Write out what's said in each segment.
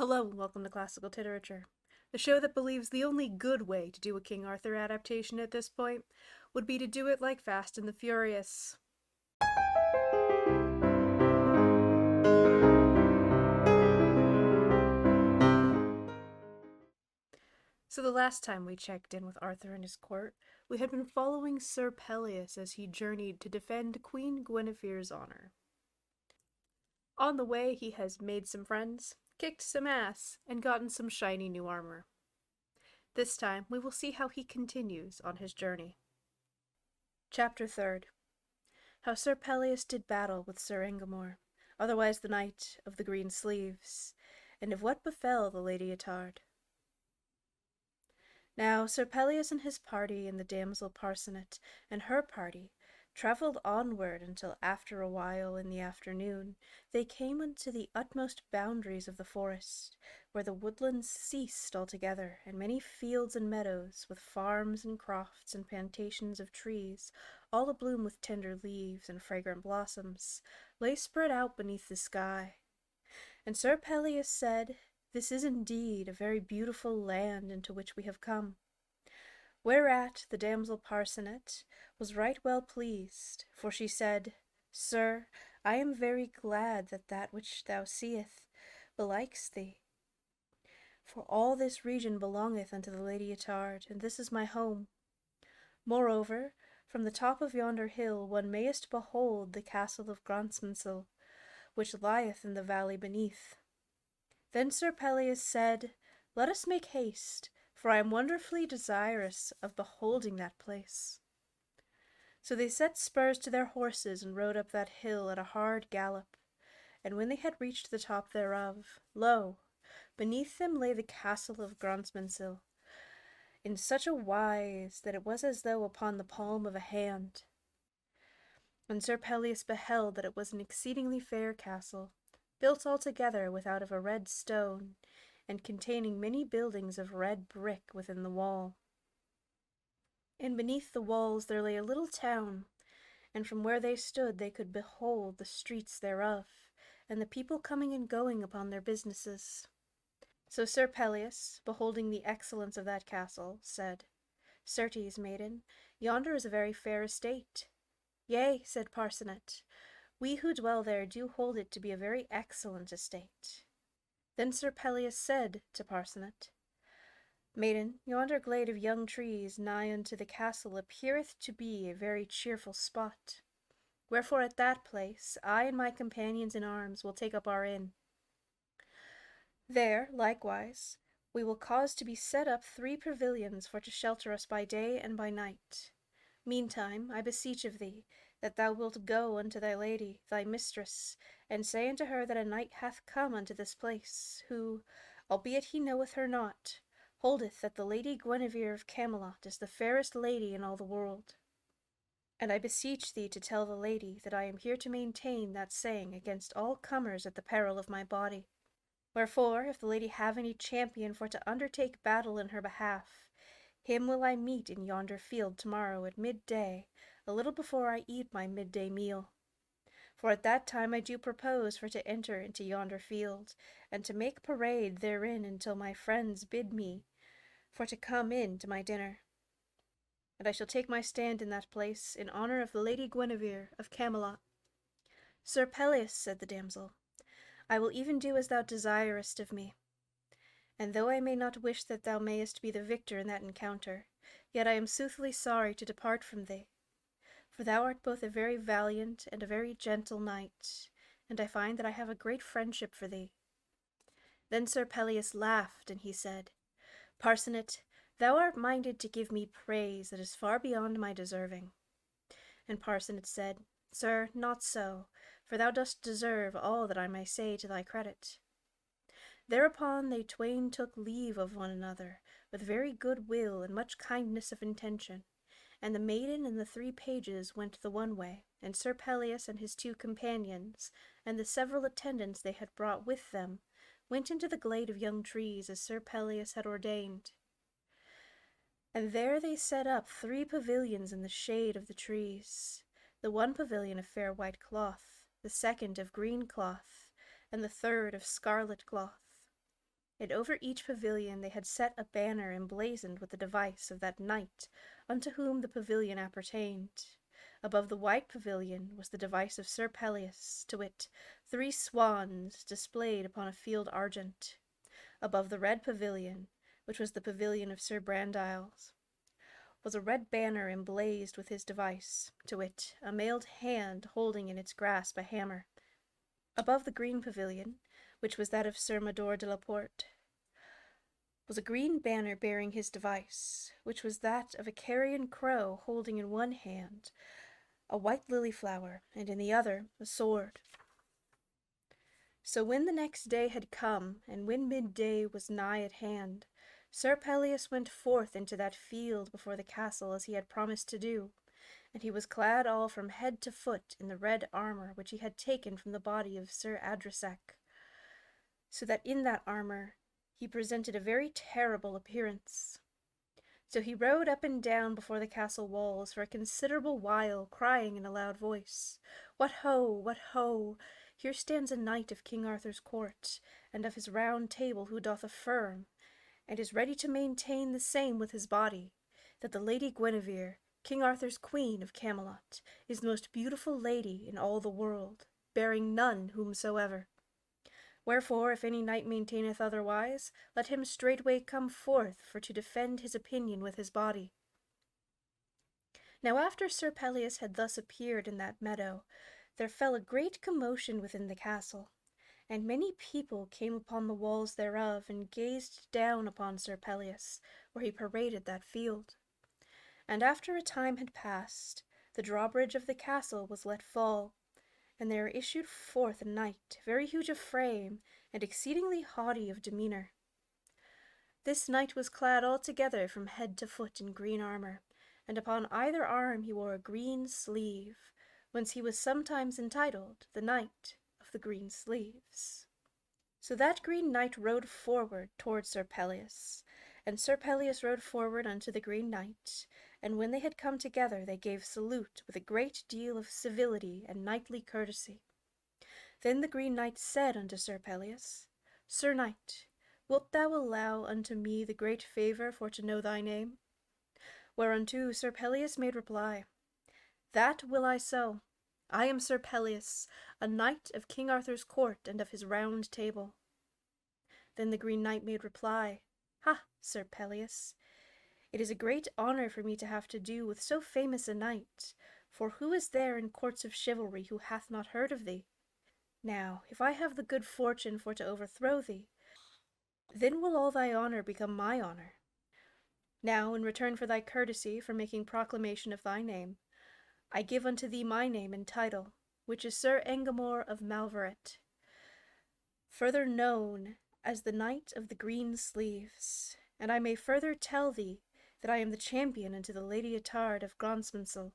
Hello and welcome to Classical Titerature, the show that believes the only good way to do a King Arthur adaptation at this point would be to do it like Fast and the Furious. So the last time we checked in with Arthur and his court, we had been following Sir Pellias as he journeyed to defend Queen Guinevere's honor. On the way, he has made some friends, kicked some ass, and gotten some shiny new armor. This time, we will see how he continues on his journey. Chapter 3rd. How Sir Pellias did battle with Sir Engamore, otherwise the Knight of the Green Sleeves, and of what befell the Lady Ettard. Now Sir Pellias and his party and the damsel Parcenet and her party travelled onward until after a while in the afternoon they came unto the utmost boundaries of the forest, where the woodlands ceased altogether, and many fields and meadows, with farms and crofts and plantations of trees, all abloom with tender leaves and fragrant blossoms, lay spread out beneath the sky. And Sir Pellias said, "This is indeed a very beautiful land into which we have come." Whereat the damsel Parcenet was right well pleased, for she said, "Sir, I am very glad that that which thou seest belikes thee. For all this region belongeth unto the Lady Ettard, and this is my home. Moreover, from the top of yonder hill one mayest behold the castle of Grantmesnil, which lieth in the valley beneath." Then Sir Pellias said, "Let us make haste, for I am wonderfully desirous of beholding that place." So they set spurs to their horses and rode up that hill at a hard gallop, and when they had reached the top thereof, lo, beneath them lay the castle of Grantmesnil, in such a wise that it was as though upon the palm of a hand. And Sir Pellias beheld that it was an exceedingly fair castle, built altogether without of a red stone, and containing many buildings of red brick within the wall. And beneath the walls there lay a little town, and from where they stood they could behold the streets thereof, and the people coming and going upon their businesses. So Sir Pellias, beholding the excellence of that castle, said, "Certes, maiden, yonder is a very fair estate." "Yea," said Parcenet, "we who dwell there do hold it to be a very excellent estate." Then Sir Pellias said to Parcenet, "Maiden, yonder glade of young trees nigh unto the castle appeareth to be a very cheerful spot. Wherefore at that place I and my companions in arms will take up our inn. There, likewise, we will cause to be set up 3 pavilions for to shelter us by day and by night. Meantime, I beseech of thee, that thou wilt go unto thy lady, thy mistress, and say unto her that a knight hath come unto this place, who, albeit he knoweth her not, holdeth that the Lady Guinevere of Camelot is the fairest lady in all the world. And I beseech thee to tell the lady that I am here to maintain that saying against all comers at the peril of my body. Wherefore, if the lady have any champion for to undertake battle in her behalf, him will I meet in yonder field tomorrow at midday, a little before I eat my midday meal. For at that time I do propose for to enter into yonder field, and to make parade therein until my friends bid me for to come in to my dinner. And I shall take my stand in that place in honor of the Lady Guinevere of Camelot." "Sir Pellias," said the damsel, "I will even do as thou desirest of me. And though I may not wish that thou mayest be the victor in that encounter, yet I am soothly sorry to depart from thee. For thou art both a very valiant and a very gentle knight, and I find that I have a great friendship for thee." Then Sir Pellias laughed, and he said, "Parcenet, thou art minded to give me praise that is far beyond my deserving." And Parcenet said, "Sir, not so, for thou dost deserve all that I may say to thy credit." Thereupon they twain took leave of one another, with very good will and much kindness of intention, and the maiden and the 3 pages went the one way, and Sir Pellias and his 2 companions, and the several attendants they had brought with them, went into the glade of young trees as Sir Pellias had ordained. And there they set up 3 pavilions in the shade of the trees, the one pavilion of fair white cloth, the second of green cloth, and the third of scarlet cloth. and over each pavilion they had set a banner emblazoned with the device of that knight unto whom the pavilion appertained. Above the white pavilion was the device of Sir Pellias, to wit, 3 swans displayed upon a field argent. Above the red pavilion, which was the pavilion of Sir Brandiles, was a red banner emblazed with his device, to wit, a mailed hand holding in its grasp a hammer. Above the green pavilion, which was that of Sir Mador de la Porte, was a green banner bearing his device, which was that of a carrion crow holding in one hand a white lily flower, and in the other a sword. So when the next day had come, and when midday was nigh at hand, Sir Pellias went forth into that field before the castle as he had promised to do, and he was clad all from head to foot in the red armour which he had taken from the body of Sir Adresac, so that in that armour he presented a very terrible appearance. So he rode up and down before the castle walls for a considerable while, crying in a loud voice, "What ho! What ho! Here stands a knight of King Arthur's court, and of his round table, who doth affirm, and is ready to maintain the same with his body, that the Lady Guinevere, King Arthur's queen of Camelot, is the most beautiful lady in all the world, bearing none whomsoever. Wherefore, if any knight maintaineth otherwise, let him straightway come forth for to defend his opinion with his body." Now after Sir Pellias had thus appeared in that meadow, there fell a great commotion within the castle, and many people came upon the walls thereof, and gazed down upon Sir Pellias, where he paraded that field. And after a time had passed, the drawbridge of the castle was let fall, and there issued forth a knight, very huge of frame, and exceedingly haughty of demeanour. This knight was clad altogether from head to foot in green armour, and upon either arm he wore a green sleeve, whence he was sometimes entitled the Knight of the Green Sleeves. So that Green Knight rode forward toward Sir Pellias, and Sir Pellias rode forward unto the Green Knight, and when they had come together they gave salute with a great deal of civility and knightly courtesy. Then the Green Knight said unto Sir Pellias, "Sir Knight, wilt thou allow unto me the great favour for to know thy name?" Whereunto Sir Pellias made reply, "That will I so. I am Sir Pellias, a knight of King Arthur's court and of his round table." Then the Green Knight made reply, "Ha, Sir Pellias, it is a great honour for me to have to do with so famous a knight, for who is there in courts of chivalry who hath not heard of thee? Now, if I have the good fortune for to overthrow thee, then will all thy honour become my honour. Now, in return for thy courtesy for making proclamation of thy name, I give unto thee my name and title, which is Sir Engamore of Malveret, further known as the Knight of the Green Sleeves, and I may further tell thee that I am the champion unto the Lady Ettard of Grosmonsel,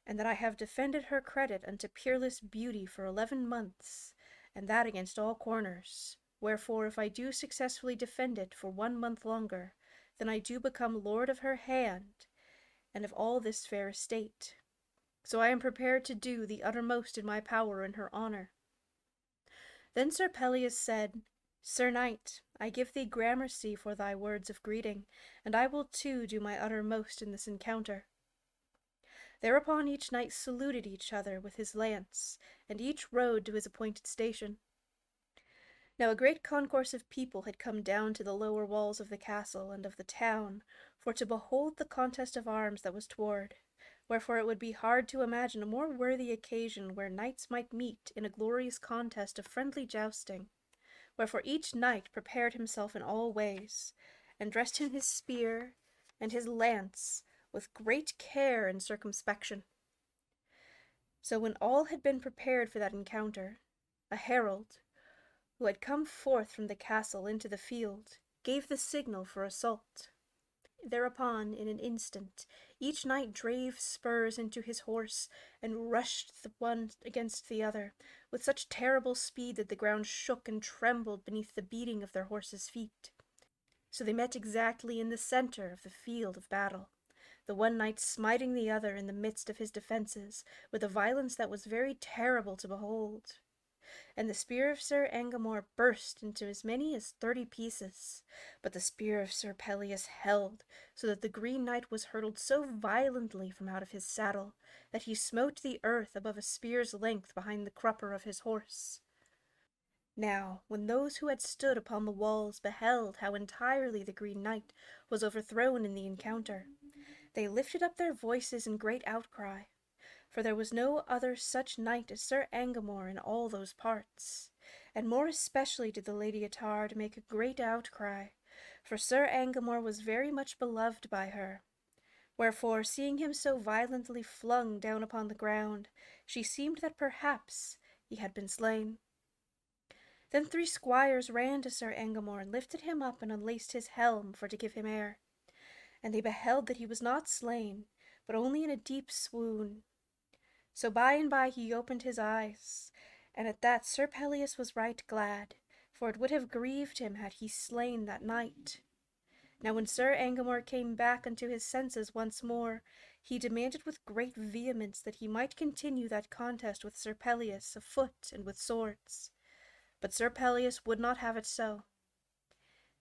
and that I have defended her credit unto peerless beauty for 11 months, and that against all corners. Wherefore, if I do successfully defend it for 1 month longer, then I do become lord of her hand, and of all this fair estate. So I am prepared to do the uttermost in my power in her honour." Then Sir Pellias said, "Sir Knight, I give thee gramercy for thy words of greeting, and I will too do my uttermost in this encounter." Thereupon each knight saluted each other with his lance, and each rode to his appointed station. Now a great concourse of people had come down to the lower walls of the castle and of the town, for to behold the contest of arms that was toward, wherefore it would be hard to imagine a more worthy occasion where knights might meet in a glorious contest of friendly jousting. Wherefore each knight prepared himself in all ways, and dressed in his spear and his lance with great care and circumspection. So when all had been prepared for that encounter, a herald, who had come forth from the castle into the field, gave the signal for assault. Thereupon, in an instant, each knight drave spurs into his horse, and rushed the one against the other, with such terrible speed that the ground shook and trembled beneath the beating of their horses' feet. So they met exactly in the centre of the field of battle, the one knight smiting the other in the midst of his defences, with a violence that was very terrible to behold. and the spear of Sir Engamore burst into as many as 30 pieces. But the spear of Sir Pellias held, so that the Green Knight was hurtled so violently from out of his saddle that he smote the earth above a spear's length behind the crupper of his horse. Now, when those who had stood upon the walls beheld how entirely the Green Knight was overthrown in the encounter, they lifted up their voices in great outcry, for there was no other such knight as Sir Engamore in all those parts, and more especially did the Lady Ettard make a great outcry, for Sir Engamore was very much beloved by her. Wherefore, seeing him so violently flung down upon the ground, she seemed that perhaps he had been slain. Then 3 squires ran to Sir Engamore and lifted him up and unlaced his helm for to give him air. And they beheld that he was not slain, but only in a deep swoon. So by and by he opened his eyes, and at that Sir Pellias was right glad, for it would have grieved him had he slain that knight. Now when Sir Engamore came back unto his senses once more, he demanded with great vehemence that he might continue that contest with Sir Pellias afoot and with swords. But Sir Pellias would not have it so.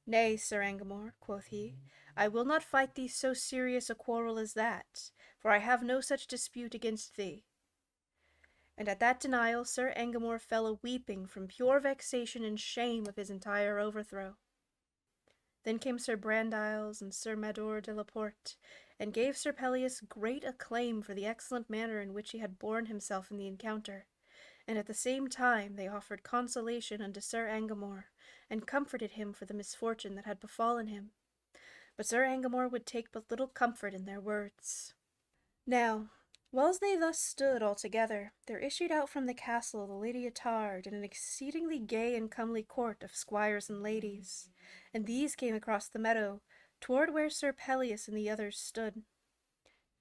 Nay, Sir Engamore, quoth he, I will not fight thee so serious a quarrel as that, for I have no such dispute against thee. And at that denial Sir Engamore fell a-weeping from pure vexation and shame of his entire overthrow. Then came Sir Brandiles and Sir Mador de la Porte, and gave Sir Pellias great acclaim for the excellent manner in which he had borne himself in the encounter, and at the same time they offered consolation unto Sir Engamore, and comforted him for the misfortune that had befallen him. But Sir Engamore would take but little comfort in their words. Now, whiles they thus stood all together, there issued out from the castle the Lady Ettard in an exceedingly gay and comely court of squires and ladies, and these came across the meadow, toward where Sir Pellias and the others stood.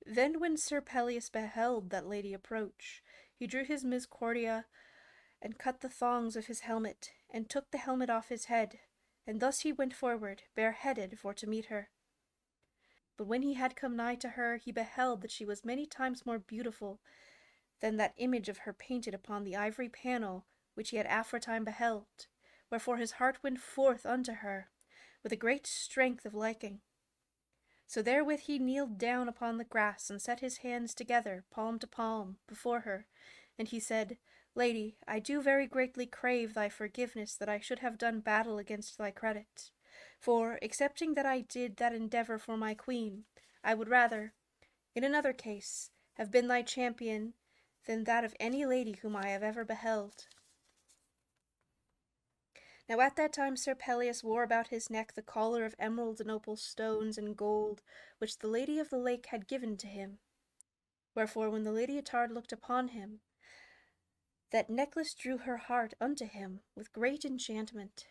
Then when Sir Pellias beheld that lady approach, he drew his miscordia, and cut the thongs of his helmet, and took the helmet off his head, and thus he went forward, bareheaded, for to meet her. But when he had come nigh to her, he beheld that she was many times more beautiful than that image of her painted upon the ivory panel which he had aforetime beheld, wherefore his heart went forth unto her with a great strength of liking. So therewith he kneeled down upon the grass, and set his hands together, palm to palm, before her, and he said, Lady, I do very greatly crave thy forgiveness that I should have done battle against thy credit. For, excepting that I did that endeavour for my queen, I would rather, in another case, have been thy champion than that of any lady whom I have ever beheld. Now at that time Sir Pellias wore about his neck the collar of emerald and opal stones and gold, which the Lady of the Lake had given to him. Wherefore when the Lady Ettard looked upon him, that necklace drew her heart unto him with great enchantment.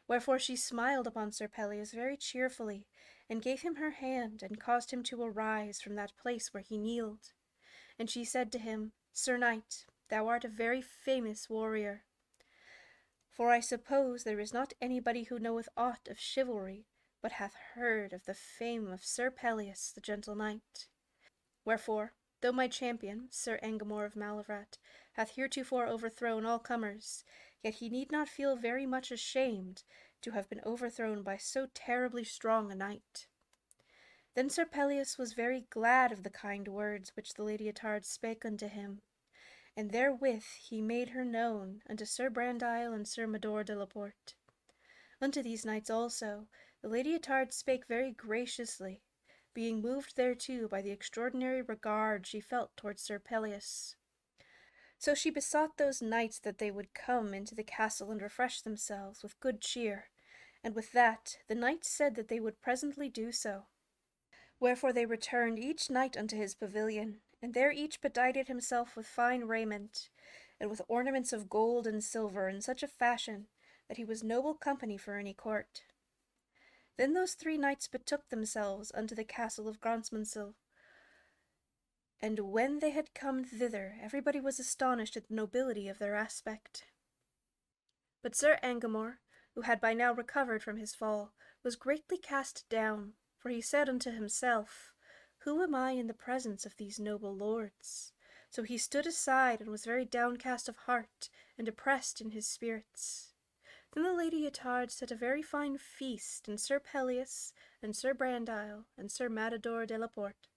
Wherefore she smiled upon Sir Pellias very cheerfully, and gave him her hand, and caused him to arise from that place where he kneeled. And she said to him, Sir Knight, thou art a very famous warrior. For I suppose there is not anybody who knoweth aught of chivalry, but hath heard of the fame of Sir Pellias, the gentle knight. Wherefore, though my champion, Sir Engamore of Malavrat, hath heretofore overthrown all comers, yet he need not feel very much ashamed to have been overthrown by so terribly strong a knight. Then Sir Pellias was very glad of the kind words which the Lady Ettard spake unto him, and therewith he made her known unto Sir Brandile and Sir Mador de la Porte. Unto these knights also the Lady Ettard spake very graciously, being moved thereto by the extraordinary regard she felt towards Sir Pellias. So she besought those knights that they would come into the castle and refresh themselves with good cheer, and with that the knights said that they would presently do so. Wherefore they returned each knight unto his pavilion, and there each bedighted himself with fine raiment, and with ornaments of gold and silver in such a fashion that he was noble company for any court. Then those 3 knights betook themselves unto the castle of Grantmesnil, and when they had come thither everybody was astonished at the nobility of their aspect. But Sir Engamore, who had by now recovered from his fall, was greatly cast down, for he said unto himself, Who am I in the presence of these noble lords? So he stood aside and was very downcast of heart and depressed in his spirits. Then the Lady Ettard set a very fine feast, and Sir Pellias, and Sir Brandile, and Sir Matador de la Porte.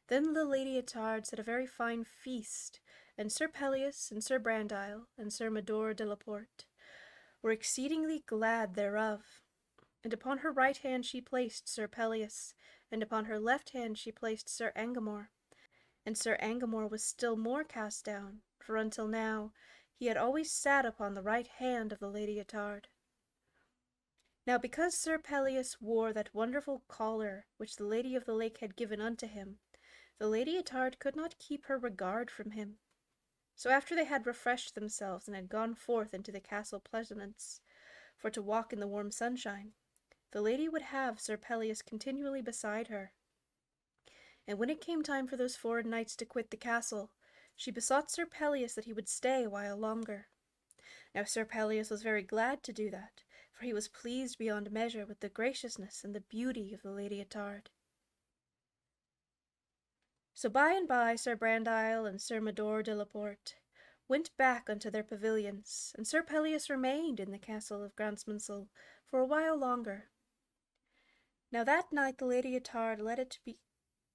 Then the Lady Ettard set a very fine feast, and Sir Pellias, and Sir Brandile, and Sir Mador de la Porte were exceedingly glad thereof. And upon her right hand she placed Sir Pellias, and upon her left hand she placed Sir Engamore. And Sir Engamore was still more cast down, for until now he had always sat upon the right hand of the Lady Ettard. Now because Sir Pellias wore that wonderful collar which the Lady of the Lake had given unto him, the Lady Ettard could not keep her regard from him. So after they had refreshed themselves and had gone forth into the castle pleasaunce for to walk in the warm sunshine, the lady would have Sir Pellias continually beside her. And when it came time for those foreign knights to quit the castle, she besought Sir Pellias that he would stay a while longer. Now Sir Pellias was very glad to do that, for he was pleased beyond measure with the graciousness and the beauty of the Lady Ettard. So by and by Sir Brandile and Sir Mador de la Porte went back unto their pavilions, and Sir Pellias remained in the castle of Grantmesnle for a while longer. Now that night the Lady Ettard let it be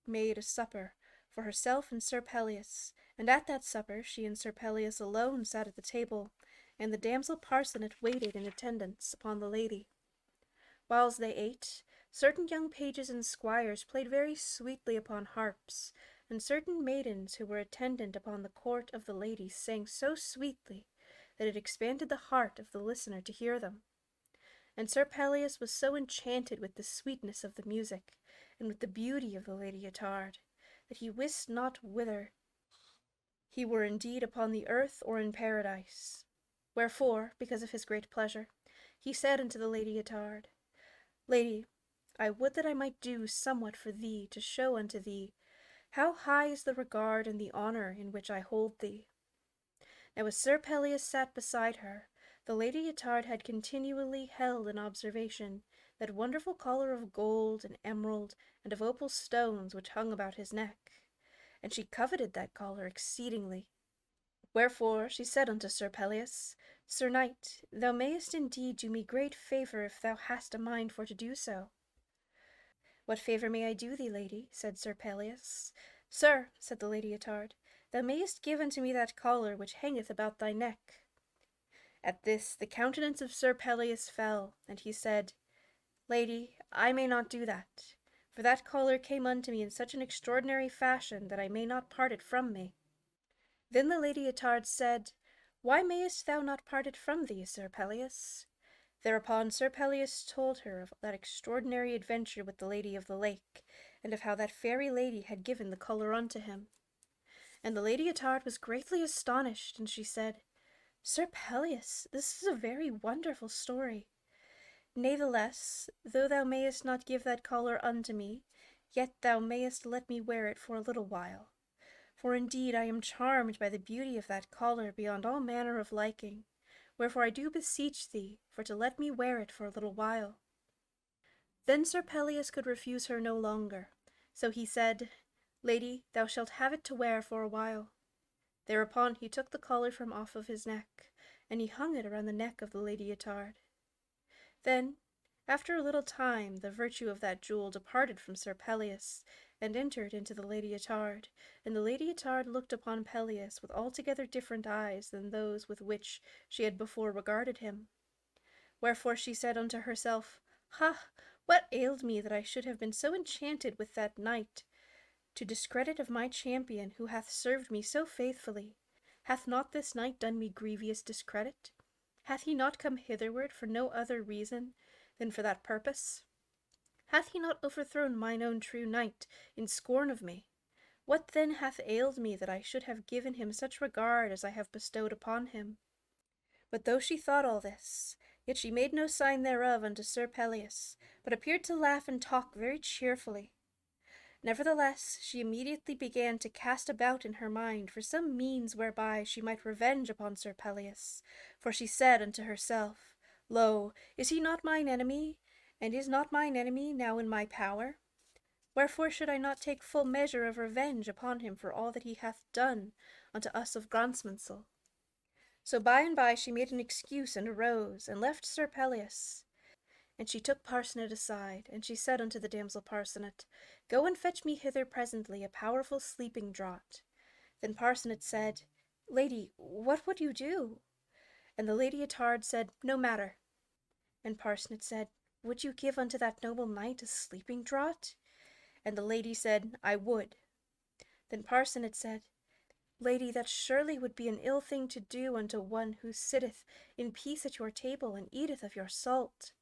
made a supper for herself and Sir Pellias, and at that supper she and Sir Pellias alone sat at the table, and the damsel Parcenet waited in attendance upon the lady. Whiles they ate, certain young pages and squires played very sweetly upon harps, and certain maidens who were attendant upon the court of the lady sang so sweetly that it expanded the heart of the listener to hear them. And Sir Pellias was so enchanted with the sweetness of the music, and with the beauty of the Lady Ettard, that he wist not whither he were indeed upon the earth or in paradise. Wherefore, because of his great pleasure, he said unto the Lady Ettard, Lady, I would that I might do somewhat for thee, to show unto thee how high is the regard and the honour in which I hold thee. Now as Sir Pellias sat beside her, the Lady Ettard had continually held in observation that wonderful collar of gold and emerald and of opal stones which hung about his neck, and she coveted that collar exceedingly. Wherefore she said unto Sir Pellias, Sir Knight, thou mayest indeed do me great favour if thou hast a mind for to do so. What favour may I do thee, lady? Said Sir Pellias. Sir, said the Lady Ettard, thou mayest give unto me that collar which hangeth about thy neck. At this the countenance of Sir Pellias fell, and he said, Lady, I may not do that, for that collar came unto me in such an extraordinary fashion that I may not part it from me. Then the Lady Ettard said, Why mayest thou not part it from thee, Sir Pellias? Thereupon Sir Pellias told her of that extraordinary adventure with the Lady of the Lake, and of how that fairy lady had given the collar unto him. And the Lady Ettard was greatly astonished, and she said, Sir Pellias, this is a very wonderful story. Natheless, though thou mayest not give that collar unto me, yet thou mayest let me wear it for a little while. For indeed I am charmed by the beauty of that collar beyond all manner of liking, wherefore I do beseech thee for to let me wear it for a little while. Then Sir Pellias could refuse her no longer, so he said, Lady, thou shalt have it to wear for a while. Thereupon he took the collar from off of his neck, and he hung it around the neck of the Lady Ettard. Then, after a little time, the virtue of that jewel departed from Sir Pellias, and entered into the Lady Ettard, and the Lady Ettard looked upon Pellias with altogether different eyes than those with which she had before regarded him. Wherefore she said unto herself, Ha! What ailed me that I should have been so enchanted with that knight, to discredit of my champion, who hath served me so faithfully? Hath not this knight done me grievous discredit? Hath he not come hitherward for no other reason than for that purpose? Hath he not overthrown mine own true knight in scorn of me? What then hath ailed me that I should have given him such regard as I have bestowed upon him? But though she thought all this, yet she made no sign thereof unto Sir Pellias, but appeared to laugh and talk very cheerfully. Nevertheless, she immediately began to cast about in her mind for some means whereby she might revenge upon Sir Pellias, for she said unto herself, Lo, is he not mine enemy, and is not mine enemy now in my power? Wherefore should I not take full measure of revenge upon him for all that he hath done unto us of Grantmesnle? So by and by she made an excuse and arose, and left Sir Pellias. And she took Parcenet aside, and she said unto the damsel Parcenet, Go and fetch me hither presently a powerful sleeping draught. Then Parcenet said, Lady, what would you do? And the Lady Ettard said, No matter. And Parcenet said, Would you give unto that noble knight a sleeping draught? And the lady said, I would. Then Parcenet said, Lady, that surely would be an ill thing to do unto one who sitteth in peace at your table and eateth of your salt.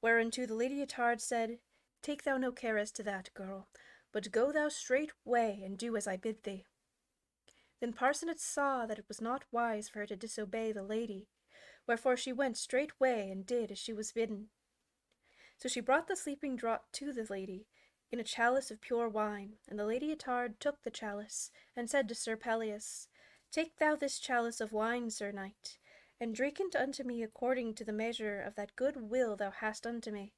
Whereunto the Lady Ettard said, Take thou no care as to that, girl, but go thou straightway and do as I bid thee. Then Parcenet saw that it was not wise for her to disobey the lady, wherefore she went straightway and did as she was bidden. So she brought the sleeping draught to the lady in a chalice of pure wine, and the Lady Ettard took the chalice, and said to Sir Pellias, Take thou this chalice of wine, Sir Knight, and drink it unto me according to the measure of that good will thou hast unto me.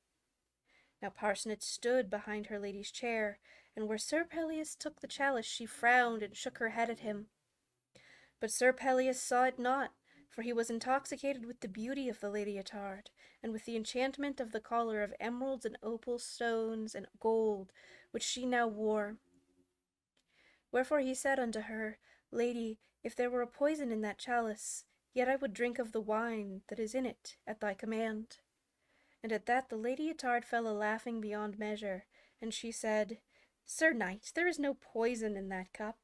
Now Parcenet stood behind her lady's chair, and where Sir Pellias took the chalice she frowned and shook her head at him. But Sir Pellias saw it not, for he was intoxicated with the beauty of the Lady Ettard, and with the enchantment of the collar of emeralds and opal stones and gold, which she now wore. Wherefore he said unto her, Lady, if there were a poison in that chalice, yet I would drink of the wine that is in it at thy command. And at that the Lady Ettard fell a laughing beyond measure, and she said, Sir Knight, there is no poison in that cup.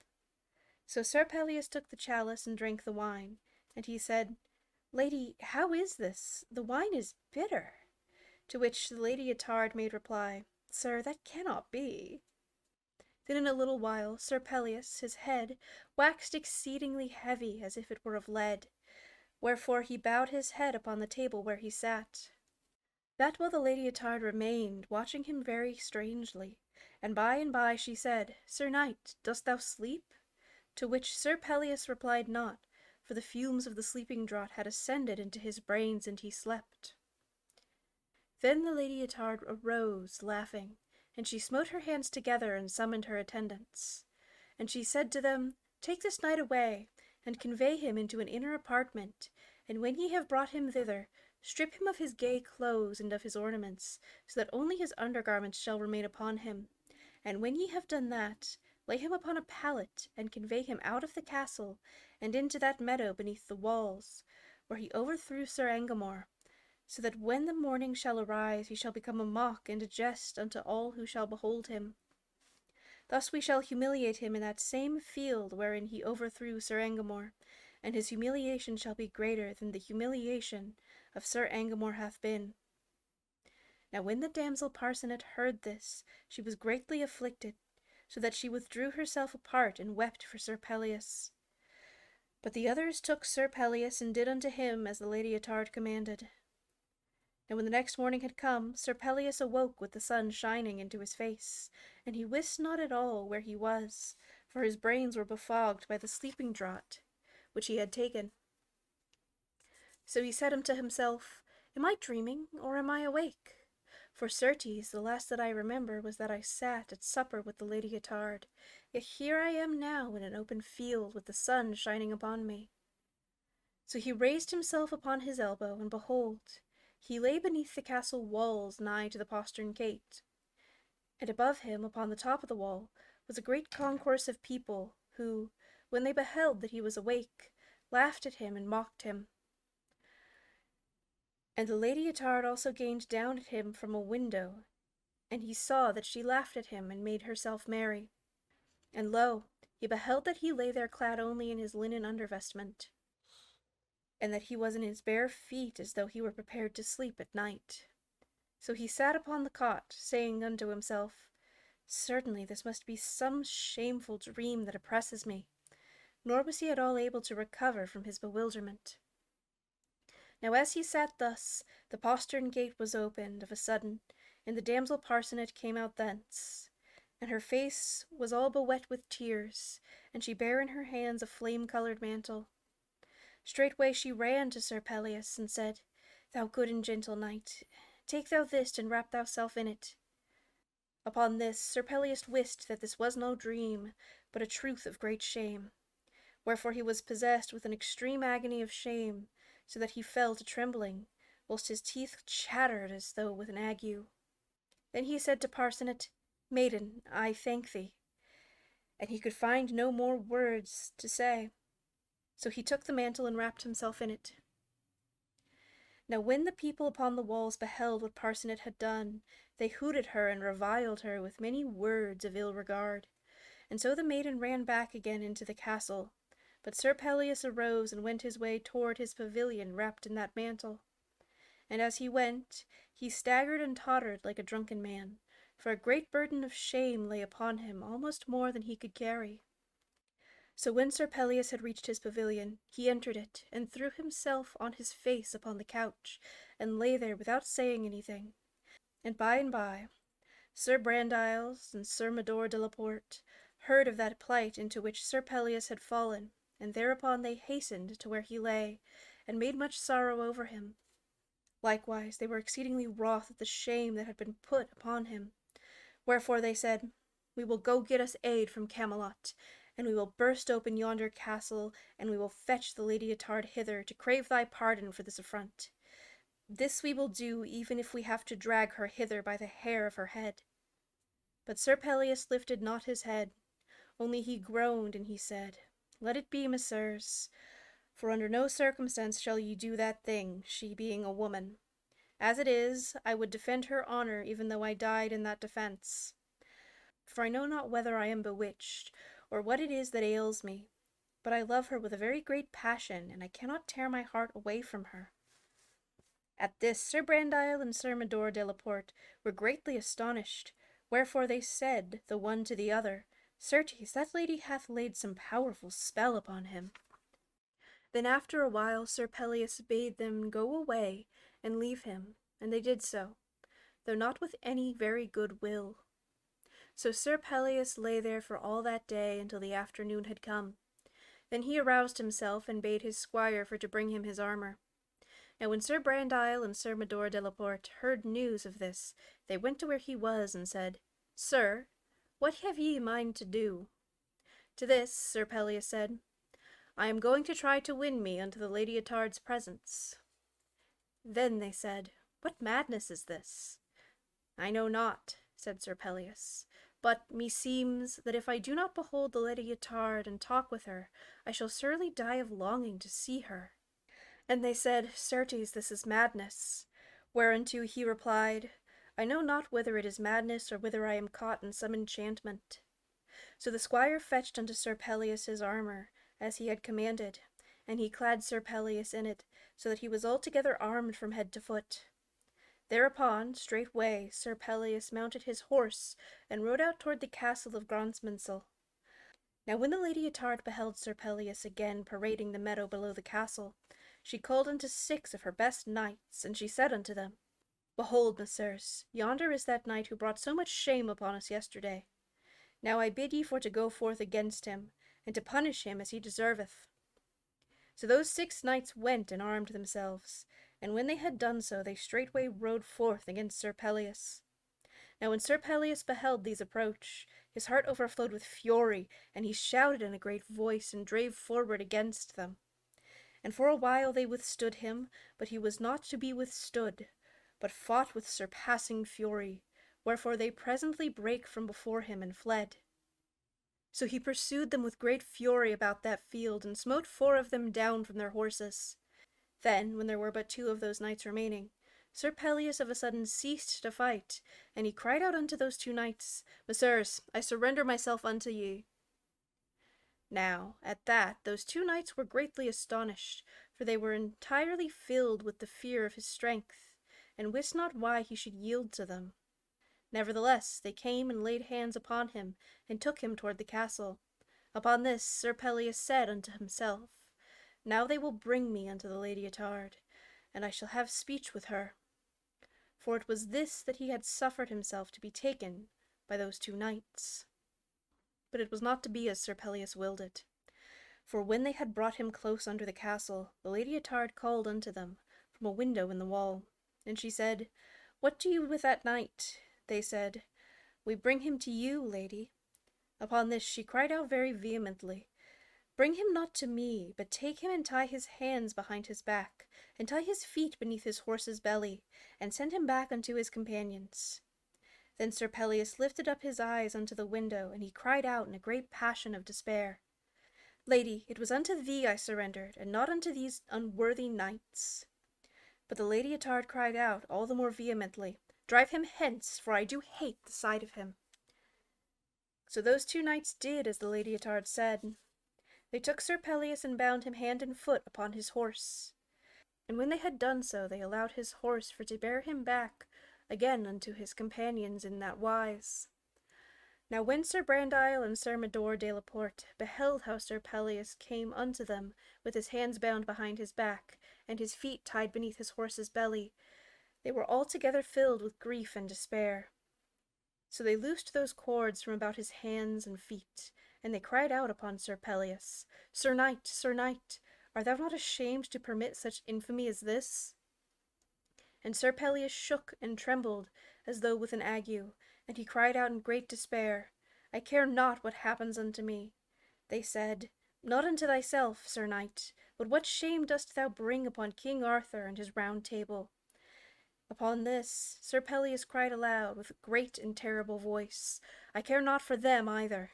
So Sir Pellias took the chalice and drank the wine, and he said, Lady, how is this? The wine is bitter. To which the Lady Ettard made reply, Sir, that cannot be. Then in a little while Sir Pellias, his head, waxed exceedingly heavy as if it were of lead, wherefore he bowed his head upon the table where he sat. That while the Lady Ettard remained, watching him very strangely, and by she said, Sir Knight, dost thou sleep? To which Sir Pellias replied not, for the fumes of the sleeping draught had ascended into his brains, and he slept. Then the Lady Ettard arose, laughing, and she smote her hands together and summoned her attendants. And she said to them, Take this knight away, and convey him into an inner apartment, and when ye have brought him thither, strip him of his gay clothes and of his ornaments, so that only his undergarments shall remain upon him. And when ye have done that, lay him upon a pallet, and convey him out of the castle, and into that meadow beneath the walls, where he overthrew Sir Engamore, so that when the morning shall arise he shall become a mock and a jest unto all who shall behold him. Thus we shall humiliate him in that same field wherein he overthrew Sir Engamore, and his humiliation shall be greater than the humiliation of Sir Engamore hath been. Now when the damsel Parcenet heard this, she was greatly afflicted, so that she withdrew herself apart and wept for Sir Pellias. But the others took Sir Pellias and did unto him as the Lady Ettard commanded. And when the next morning had come, Sir Pellias awoke with the sun shining into his face, and he wist not at all where he was, for his brains were befogged by the sleeping draught which he had taken. So he said unto himself, Am I dreaming, or am I awake? For certes, the last that I remember was that I sat at supper with the Lady Ettard, yet here I am now in an open field with the sun shining upon me. So he raised himself upon his elbow, and behold, he lay beneath the castle walls nigh to the postern gate. And above him, upon the top of the wall, was a great concourse of people, who, when they beheld that he was awake, laughed at him and mocked him. And the Lady Ettard also gazed down at him from a window, and he saw that she laughed at him and made herself merry. And lo, he beheld that he lay there clad only in his linen undervestment, and that he was in his bare feet as though he were prepared to sleep at night. So he sat upon the cot, saying unto himself, Certainly this must be some shameful dream that oppresses me. Nor was he at all able to recover from his bewilderment. Now as he sat thus, the postern gate was opened of a sudden, and the damsel Parcenet came out thence. And her face was all bewet with tears, and she bare in her hands a flame-coloured mantle. Straightway she ran to Sir Pellias, and said, Thou good and gentle knight, take thou this, and wrap thyself in it. Upon this Sir Pellias wist that this was no dream, but a truth of great shame. Wherefore he was possessed with an extreme agony of shame, so that he fell to trembling, whilst his teeth chattered as though with an ague. Then he said to Parcenet, Maiden, I thank thee. And he could find no more words to say. So he took the mantle and wrapped himself in it. Now when the people upon the walls beheld what Parcenet had done, they hooted her and reviled her with many words of ill regard. And so the maiden ran back again into the castle. But Sir Pellias arose and went his way toward his pavilion wrapped in that mantle. And as he went, he staggered and tottered like a drunken man, for a great burden of shame lay upon him, almost more than he could carry. So when Sir Pellias had reached his pavilion, he entered it, and threw himself on his face upon the couch, and lay there without saying anything. And by, Sir Brandiles and Sir Mador de la Porte heard of that plight into which Sir Pellias had fallen, and thereupon they hastened to where he lay, and made much sorrow over him. Likewise they were exceedingly wroth at the shame that had been put upon him. Wherefore they said, We will go get us aid from Camelot, and we will burst open yonder castle, and we will fetch the Lady Ettard hither to crave thy pardon for this affront. This we will do, even if we have to drag her hither by the hair of her head. But Sir Pellias lifted not his head, only he groaned, and he said, Let it be, messieurs, for under no circumstance shall ye do that thing, she being a woman. As it is, I would defend her honor even though I died in that defense. For I know not whether I am bewitched, or what it is that ails me, but I love her with a very great passion, and I cannot tear my heart away from her. At this Sir Brandile and Sir Mador de la Porte were greatly astonished, wherefore they said, the one to the other, Certes, that lady hath laid some powerful spell upon him. Then after a while Sir Pellias bade them go away and leave him, and they did so, though not with any very good will. So Sir Pellias lay there for all that day until the afternoon had come. Then he aroused himself and bade his squire for to bring him his armor. Now when Sir Brandile and Sir Mador de la Porte heard news of this, they went to where he was and said, Sir, what have ye mind to do? To this Sir Pellias said, I am going to try to win me unto the Lady Ettard's presence. Then they said, What madness is this? I know not, said Sir Pellias, but meseems that if I do not behold the Lady Ettard and talk with her, I shall surely die of longing to see her. And they said, Certes, this is madness. Whereunto he replied, I know not whether it is madness or whether I am caught in some enchantment. So the squire fetched unto Sir Pellias his armor, as he had commanded, and he clad Sir Pellias in it, so that he was altogether armed from head to foot. Thereupon, straightway, Sir Pellias mounted his horse, and rode out toward the castle of Grantmesnil. Now when the Lady Ettard beheld Sir Pellias again parading the meadow below the castle, she called unto 6 of her best knights, and she said unto them, Behold, messieurs, yonder is that knight who brought so much shame upon us yesterday. Now I bid ye for to go forth against him, and to punish him as he deserveth. So those 6 knights went and armed themselves, and when they had done so, they straightway rode forth against Sir Pellias. Now when Sir Pellias beheld these approach, his heart overflowed with fury, and he shouted in a great voice, and drave forward against them. And for a while they withstood him, but he was not to be withstood, but fought with surpassing fury, wherefore they presently brake from before him and fled. So he pursued them with great fury about that field, and smote 4 of them down from their horses. Then, when there were but 2 of those knights remaining, Sir Pellias of a sudden ceased to fight, and he cried out unto those 2 knights, Messieurs, I surrender myself unto ye. Now, at that, those 2 knights were greatly astonished, for they were entirely filled with the fear of his strength, and wist not why he should yield to them. Nevertheless, they came and laid hands upon him, and took him toward the castle. Upon this Sir Pellias said unto himself, Now they will bring me unto the Lady Ettard, and I shall have speech with her. For it was this that he had suffered himself to be taken by those 2 knights. But it was not to be as Sir Pellias willed it. For when they had brought him close under the castle, the Lady Ettard called unto them from a window in the wall, and she said, What do you with that knight? They said, "We bring him to you, lady." Upon this she cried out very vehemently, "Bring him not to me, but take him and tie his hands behind his back, and tie his feet beneath his horse's belly, and send him back unto his companions." Then Sir Pellias lifted up his eyes unto the window, and he cried out in a great passion of despair, "Lady, it was unto thee I surrendered, and not unto these unworthy knights." But the Lady Ettard cried out all the more vehemently, "Drive him hence, for I do hate the sight of him." So those two knights did as the Lady Ettard said. They took Sir Pellias and bound him hand and foot upon his horse. And when they had done so, they allowed his horse for to bear him back again unto his companions in that wise. Now when Sir Brandile and Sir Mador de la Porte beheld how Sir Pellias came unto them with his hands bound behind his back, and his feet tied beneath his horse's belly, they were altogether filled with grief and despair. So they loosed those cords from about his hands and feet, and they cried out upon Sir Pellias, Sir Knight, art thou not ashamed to permit such infamy as this?" And Sir Pellias shook and trembled as though with an ague, and he cried out in great despair, "I care not what happens unto me." They said, "Not unto thyself, Sir Knight, but what shame dost thou bring upon King Arthur and his Round Table?" Upon this, Sir Pellias cried aloud with a great and terrible voice, "I care not for them either."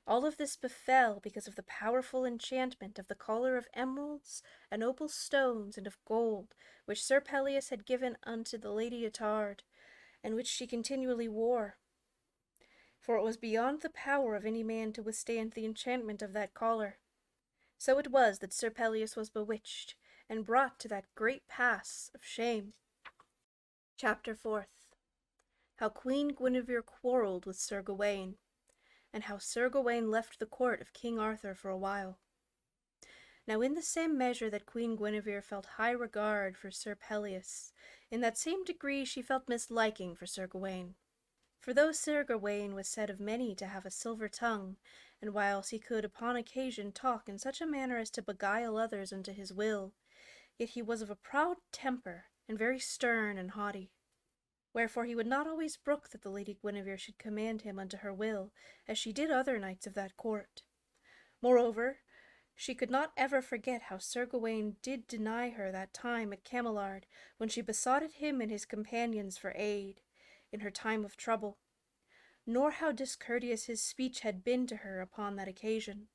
All of this befell because of the powerful enchantment of the collar of emeralds and opal stones and of gold, which Sir Pellias had given unto the Lady Ettard, and which she continually wore. For it was beyond the power of any man to withstand the enchantment of that collar. So it was that Sir Pellias was bewitched, and brought to that great pass of shame. Chapter 4th. How Queen Guinevere quarrelled with Sir Gawain, and how Sir Gawain left the court of King Arthur for a while. Now in the same measure that Queen Guinevere felt high regard for Sir Pellias, in that same degree she felt misliking for Sir Gawain. For though Sir Gawain was said of many to have a silver tongue, and whiles he could upon occasion talk in such a manner as to beguile others unto his will, yet he was of a proud temper, and very stern and haughty. Wherefore he would not always brook that the Lady Guinevere should command him unto her will, as she did other knights of that court. Moreover, she could not ever forget how Sir Gawain did deny her that time at Camelard, when she besoughted him and his companions for aid, in her time of trouble, nor how discourteous his speech had been to her upon that occasion.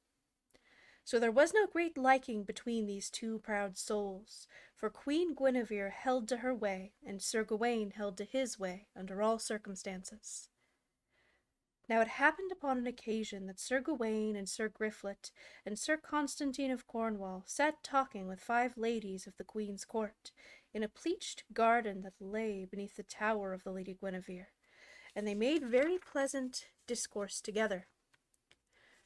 So there was no great liking between these two proud souls, for Queen Guinevere held to her way, and Sir Gawain held to his way under all circumstances. Now it happened upon an occasion that Sir Gawain and Sir Griflet and Sir Constantine of Cornwall sat talking with 5 ladies of the Queen's court, in a pleached garden that lay beneath the tower of the Lady Guinevere, and they made very pleasant discourse together.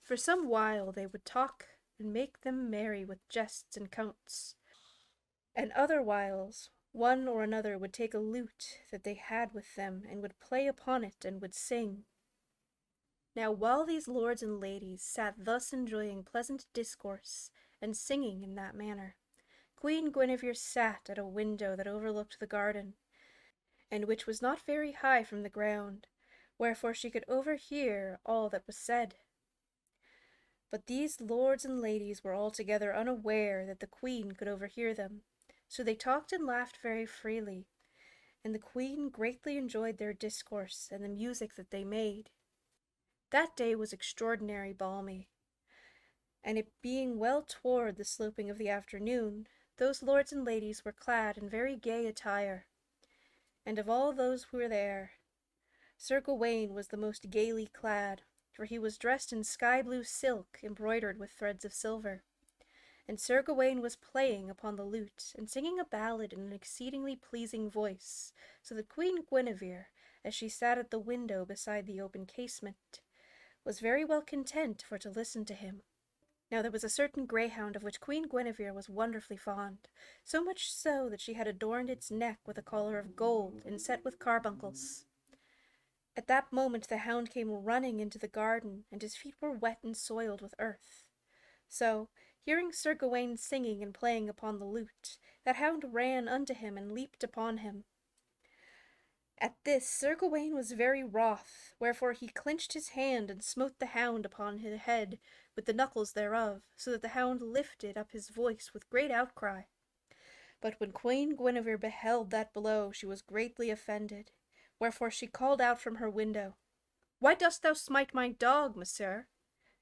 For some while they would talk and make them merry with jests and counts, and other whiles one or another would take a lute that they had with them, and would play upon it, and would sing. Now while these lords and ladies sat thus enjoying pleasant discourse, and singing in that manner, Queen Guinevere sat at a window that overlooked the garden, and which was not very high from the ground, wherefore she could overhear all that was said. But these lords and ladies were altogether unaware that the Queen could overhear them, so they talked and laughed very freely, and the Queen greatly enjoyed their discourse and the music that they made. That day was extraordinary balmy, and it being well toward the sloping of the afternoon, those lords and ladies were clad in very gay attire, and of all those who were there, Sir Gawain was the most gaily clad, for he was dressed in sky-blue silk embroidered with threads of silver, and Sir Gawain was playing upon the lute and singing a ballad in an exceedingly pleasing voice, so that Queen Guinevere, as she sat at the window beside the open casement, was very well content for to listen to him. Now there was a certain greyhound of which Queen Guinevere was wonderfully fond, so much so that she had adorned its neck with a collar of gold inset with carbuncles. At that moment the hound came running into the garden, and his feet were wet and soiled with earth. So, hearing Sir Gawain singing and playing upon the lute, that hound ran unto him and leaped upon him. At this Sir Gawain was very wroth, wherefore he clenched his hand and smote the hound upon his head with the knuckles thereof, so that the hound lifted up his voice with great outcry. But when Queen Guinevere beheld that blow, she was greatly offended, wherefore she called out from her window, "Why dost thou smite my dog, monsieur?"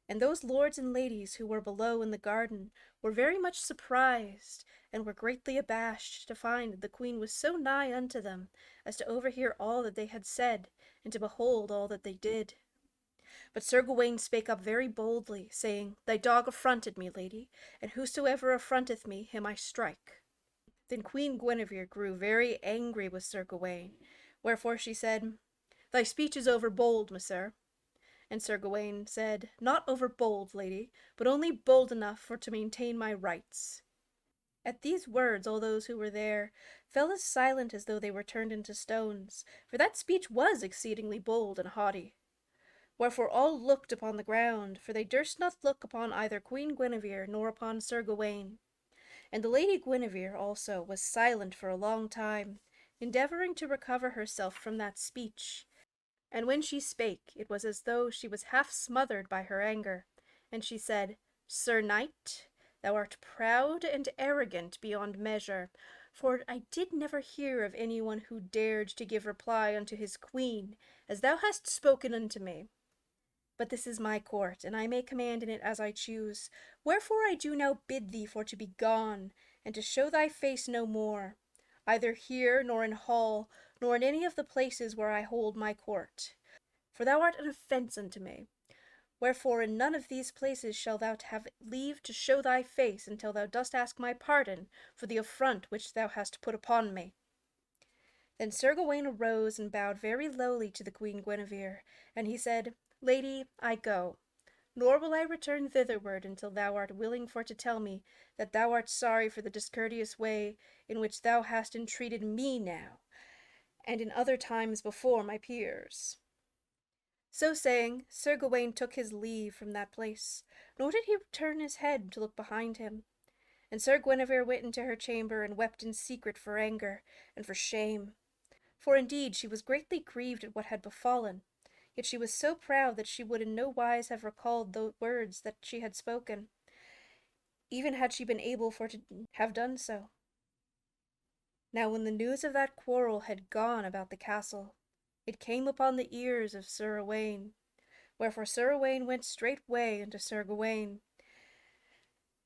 And those lords and ladies who were below in the garden were very much surprised, and were greatly abashed to find that the queen was so nigh unto them as to overhear all that they had said, and to behold all that they did. But Sir Gawain spake up very boldly, saying, "Thy dog affronted me, lady, and whosoever affronteth me, him I strike." Then Queen Guinevere grew very angry with Sir Gawain, wherefore she said, "Thy speech is over bold, monsieur." And Sir Gawain said, "Not over bold, lady, but only bold enough for to maintain my rights." At these words all those who were there fell as silent as though they were turned into stones, for that speech was exceedingly bold and haughty. Wherefore all looked upon the ground, for they durst not look upon either Queen Guinevere nor upon Sir Gawain. And the Lady Guinevere also was silent for a long time, endeavouring to recover herself from that speech. And when she spake, it was as though she was half smothered by her anger, and she said, "Sir Knight, thou art proud and arrogant beyond measure, for I did never hear of any one who dared to give reply unto his queen, as thou hast spoken unto me. But this is my court, and I may command in it as I choose, wherefore I do now bid thee for to be gone, and to show thy face no more, either here nor in hall, nor in any of the places where I hold my court. For thou art an offence unto me. Wherefore in none of these places shalt thou have leave to show thy face until thou dost ask my pardon for the affront which thou hast put upon me." Then Sir Gawain arose and bowed very lowly to the Queen Guinevere, and he said, "Lady, I go, nor will I return thitherward until thou art willing for to tell me that thou art sorry for the discourteous way in which thou hast entreated me now, and in other times before my peers." So saying, Sir Gawain took his leave from that place, nor did he turn his head to look behind him. And Sir Guinevere went into her chamber and wept in secret for anger and for shame. For indeed she was greatly grieved at what had befallen, yet she was so proud that she would in no wise have recalled the words that she had spoken, even had she been able for to have done so. Now when the news of that quarrel had gone about the castle, it came upon the ears of Sir Owain, wherefore Sir Owain went straightway unto Sir Gawain,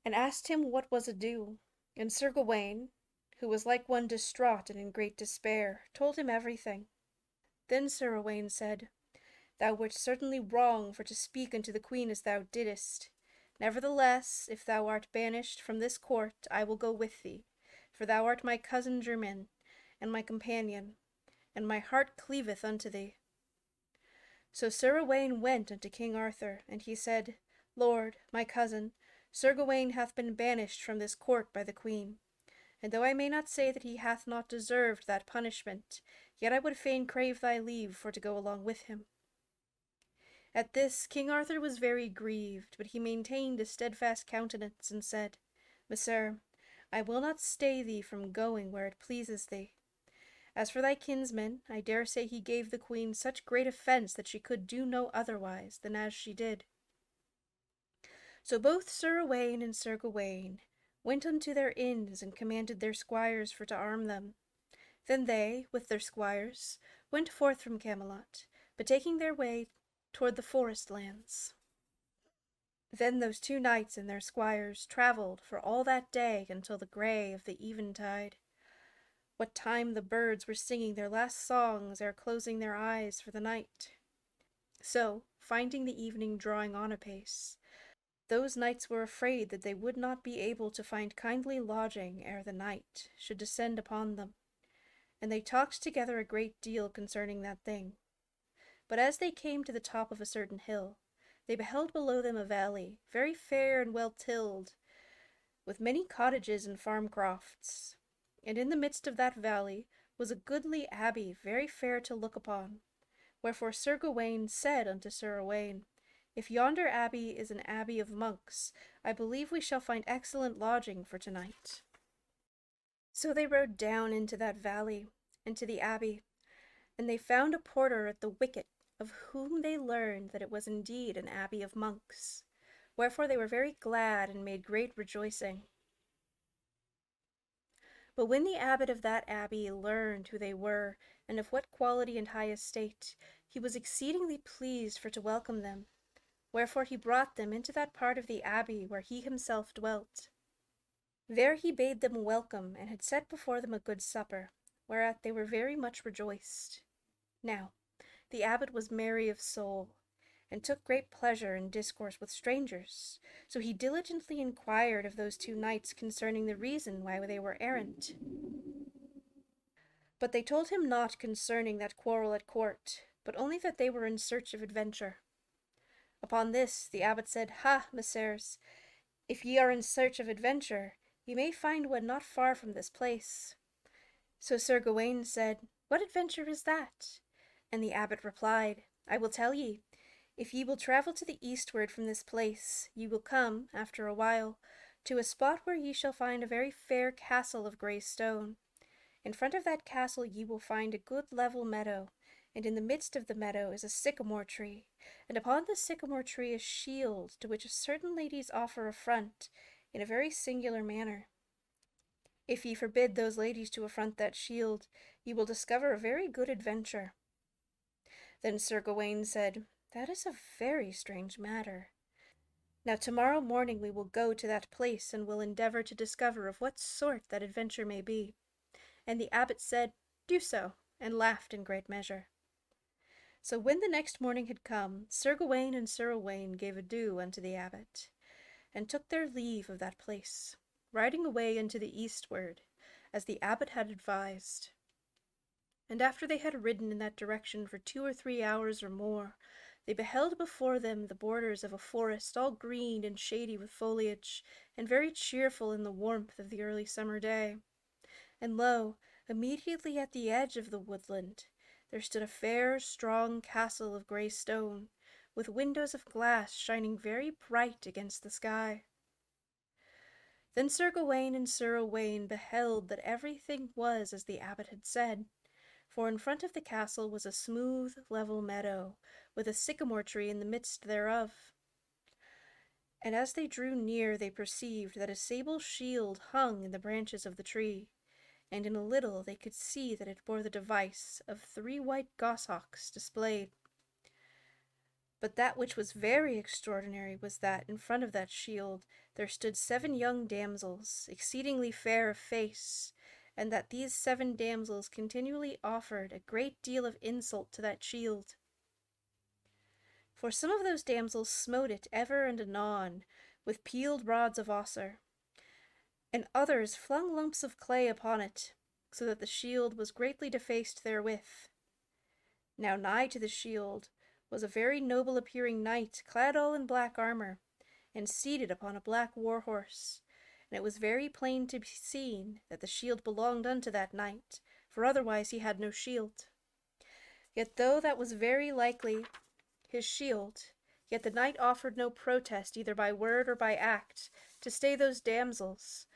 and asked him what was ado. And Sir Gawain, who was like one distraught and in great despair, told him everything. Then Sir Owain said, "Thou wert certainly wrong for to speak unto the queen as thou didst. Nevertheless, if thou art banished from this court, I will go with thee, for thou art my cousin german, and my companion, and my heart cleaveth unto thee." So Sir Owain went unto King Arthur, and he said, "Lord, my cousin, Sir Gawain hath been banished from this court by the queen, and though I may not say that he hath not deserved that punishment, yet I would fain crave thy leave for to go along with him." At this King Arthur was very grieved, but he maintained a steadfast countenance, and said, "Messire, I will not stay thee from going where it pleases thee. As for thy kinsman, I dare say he gave the queen such great offence that she could do no otherwise than as she did." So both Sir Owain and Sir Gawain went unto their inns and commanded their squires for to arm them. Then they, with their squires, went forth from Camelot, betaking their way toward the forest lands. Then those two knights and their squires travelled for all that day until the grey of the eventide, what time the birds were singing their last songs ere closing their eyes for the night. So, finding the evening drawing on apace, those knights were afraid that they would not be able to find kindly lodging ere the night should descend upon them, and they talked together a great deal concerning that thing. But as they came to the top of a certain hill, they beheld below them a valley, very fair and well tilled, with many cottages and farm crofts. And in the midst of that valley was a goodly abbey, very fair to look upon. Wherefore Sir Gawain said unto Sir Owain, "If yonder abbey is an abbey of monks, I believe we shall find excellent lodging for tonight." So they rode down into that valley, and to the abbey, And they found a porter at the wicket, of whom they learned that it was indeed an abbey of monks, wherefore they were very glad and made great rejoicing. But when the abbot of that abbey learned who they were, and of what quality and high estate, he was exceedingly pleased for to welcome them, wherefore he brought them into that part of the abbey where he himself dwelt. There he bade them welcome, and had set before them a good supper, whereat they were very much rejoiced. Now the abbot was merry of soul, and took great pleasure in discourse with strangers, so he diligently inquired of those two knights concerning the reason why they were errant. But they told him naught concerning that quarrel at court, but only that they were in search of adventure. Upon this the abbot said, Ha, messires, if ye are in search of adventure, ye may find one not far from this place. So Sir Gawain said, What adventure is that? And the abbot replied, I will tell ye. If ye will travel to the eastward from this place, ye will come, after a while, to a spot where ye shall find a very fair castle of grey stone. In front of that castle ye will find a good level meadow, and in the midst of the meadow is a sycamore tree, and upon the sycamore tree a shield, to which certain ladies offer affront in a very singular manner. If ye forbid those ladies to affront that shield, ye will discover a very good adventure. Then Sir Gawain said, That is a very strange matter. Now tomorrow morning we will go to that place, and will endeavour to discover of what sort that adventure may be. And the abbot said, Do so, and laughed in great measure. So when the next morning had come, Sir Gawain and Sir Owain gave adieu unto the abbot, and took their leave of that place, riding away into the eastward, as the abbot had advised. And after they had ridden in that direction for 2 or 3 hours or more, they beheld before them the borders of a forest all green and shady with foliage, and very cheerful in the warmth of the early summer day. And lo, immediately at the edge of the woodland, there stood a fair, strong castle of grey stone, with windows of glass shining very bright against the sky. Then Sir Gawain and Sir Owain beheld that everything was as the abbot had said, for in front of the castle was a smooth, level meadow, with a sycamore tree in the midst thereof. And as they drew near, they perceived that a sable shield hung in the branches of the tree, and in a little they could see that it bore the device of 3 white goshawks displayed. But that which was very extraordinary was that in front of that shield there stood 7 young damsels, exceedingly fair of face, and that these 7 damsels continually offered a great deal of insult to that shield. For some of those damsels smote it ever and anon with peeled rods of osier, and others flung lumps of clay upon it, so that the shield was greatly defaced therewith. Now nigh to the shield was a very noble appearing knight, clad all in black armour, and seated upon a black war horse, and it was very plain to be seen that the shield belonged unto that knight, for otherwise he had no shield. Yet though that was very likely his shield, yet the knight offered no protest either by word or by act to stay those damsels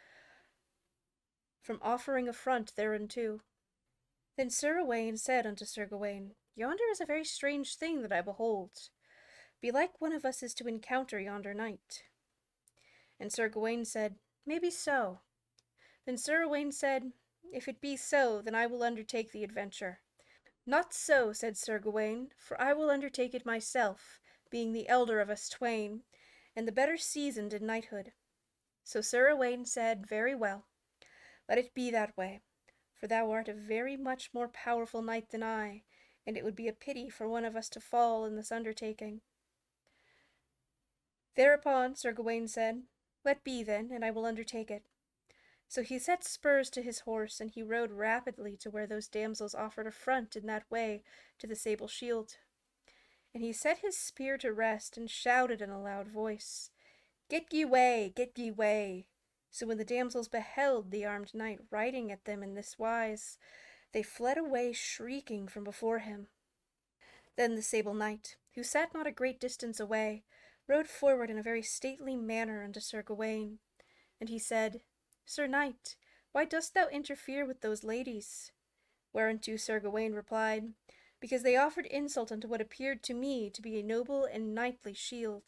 from offering affront thereunto. Then Sir Owain said unto Sir Gawain, Yonder is a very strange thing that I behold. Belike one of us is to encounter yonder knight. And Sir Gawain said, Maybe so. Then Sir Owain said, If it be so, then I will undertake the adventure. Not so, said Sir Gawain, for I will undertake it myself, being the elder of us twain, and the better seasoned in knighthood. So Sir Owain said, Very well, let it be that way, for thou art a very much more powerful knight than I, and it would be a pity for one of us to fall in this undertaking. Thereupon Sir Gawain said, Let be then, and I will undertake it. So he set spurs to his horse, and he rode rapidly to where those damsels offered affront in that way to the sable shield. And he set his spear to rest, and shouted in a loud voice, Get ye way, get ye way. So when the damsels beheld the armed knight riding at them in this wise, they fled away shrieking from before him. Then the sable knight, who sat not a great distance away, rode forward in a very stately manner unto Sir Gawain, and he said, Sir knight, why dost thou interfere with those ladies? Whereunto Sir Gawain replied, Because they offered insult unto what appeared to me to be a noble and knightly shield.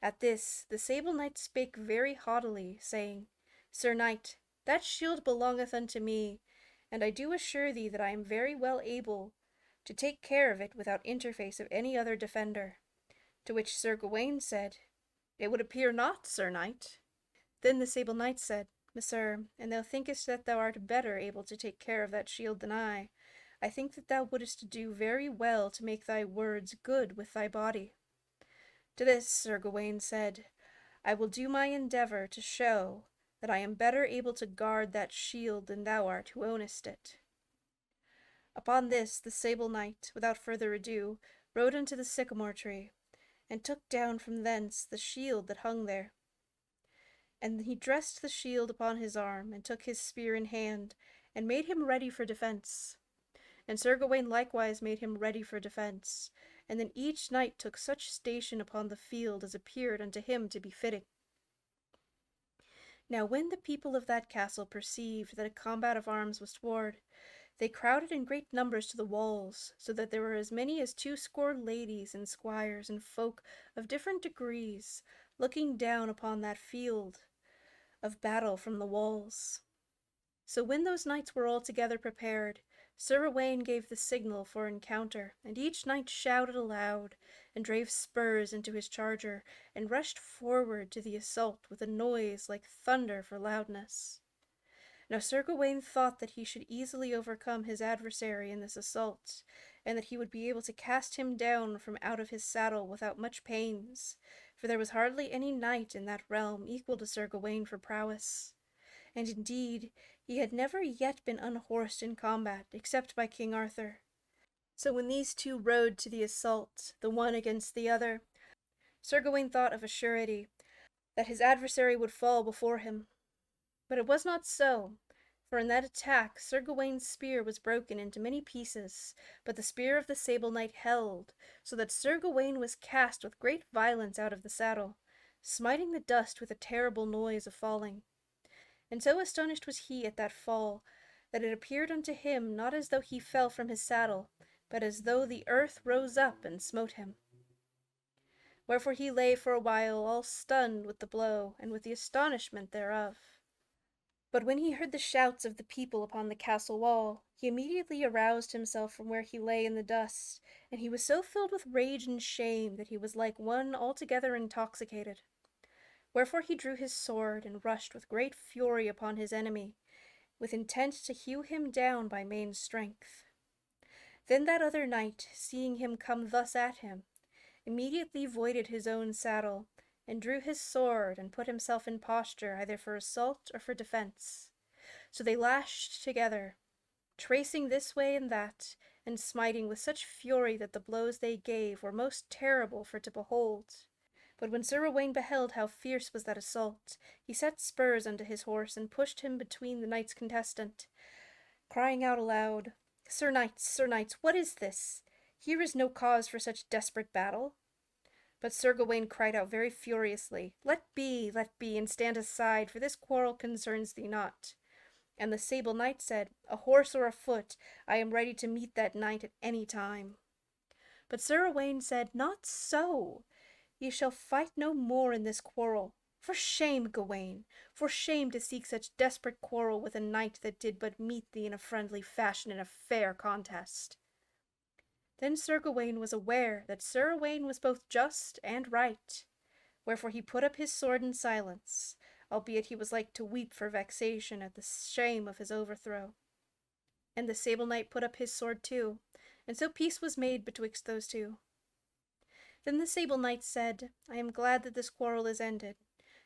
At this the Sable Knight spake very haughtily, saying, Sir Knight, that shield belongeth unto me, and I do assure thee that I am very well able to take care of it without interface of any other defender. To which Sir Gawain said, It would appear not, Sir Knight. Then the Sable Knight said, Messire, and thou thinkest that thou art better able to take care of that shield than I think that thou wouldest do very well to make thy words good with thy body. To this Sir Gawain said, I will do my endeavour to show that I am better able to guard that shield than thou art who ownest it. Upon this the Sable Knight, without further ado, rode unto the sycamore tree, and took down from thence the shield that hung there. And he dressed the shield upon his arm, and took his spear in hand, and made him ready for defence. And Sir Gawain likewise made him ready for defence, and then each knight took such station upon the field as appeared unto him to be fitting. Now when the people of that castle perceived that a combat of arms was toward, they crowded in great numbers to the walls, so that there were as many as 20 ladies and squires and folk of different degrees, looking down upon that field of battle from the walls. So when those knights were altogether prepared, Sir Owain gave the signal for encounter, and each knight shouted aloud, and drave spurs into his charger, and rushed forward to the assault with a noise like thunder for loudness. Now Sir Gawain thought that he should easily overcome his adversary in this assault, and that he would be able to cast him down from out of his saddle without much pains, for there was hardly any knight in that realm equal to Sir Gawain for prowess. And indeed he had never yet been unhorsed in combat, except by King Arthur. So when these two rode to the assault, the one against the other, Sir Gawain thought of a surety that his adversary would fall before him. But it was not so, for in that attack Sir Gawain's spear was broken into many pieces, but the spear of the Sable Knight held, so that Sir Gawain was cast with great violence out of the saddle, smiting the dust with a terrible noise of falling. And so astonished was he at that fall, that it appeared unto him not as though he fell from his saddle, but as though the earth rose up and smote him. Wherefore he lay for a while all stunned with the blow, and with the astonishment thereof. But when he heard the shouts of the people upon the castle wall, he immediately aroused himself from where he lay in the dust, and he was so filled with rage and shame that he was like one altogether intoxicated. Wherefore he drew his sword, and rushed with great fury upon his enemy, with intent to hew him down by main strength. Then that other knight, seeing him come thus at him, immediately voided his own saddle, and drew his sword, and put himself in posture either for assault or for defence. So they lashed together, tracing this way and that, and smiting with such fury that the blows they gave were most terrible for to behold. But when Sir Owain beheld how fierce was that assault, he set spurs unto his horse, and pushed him between the knights contestant, crying out aloud, Sir knights, what is this? Here is no cause for such desperate battle. But Sir Gawain cried out very furiously, let be, and stand aside, for this quarrel concerns thee not. And the Sable Knight said, A horse or a foot, I am ready to meet that knight at any time. But Sir Owain said, Not so. Ye shall fight no more in this quarrel. For shame, Gawain, for shame to seek such desperate quarrel with a knight that did but meet thee in a friendly fashion in a fair contest. Then Sir Gawain was aware that Sir Owain was both just and right, wherefore he put up his sword in silence, albeit he was like to weep for vexation at the shame of his overthrow. And the Sable Knight put up his sword too, and so peace was made betwixt those two. Then the Sable Knight said, I am glad that this quarrel is ended,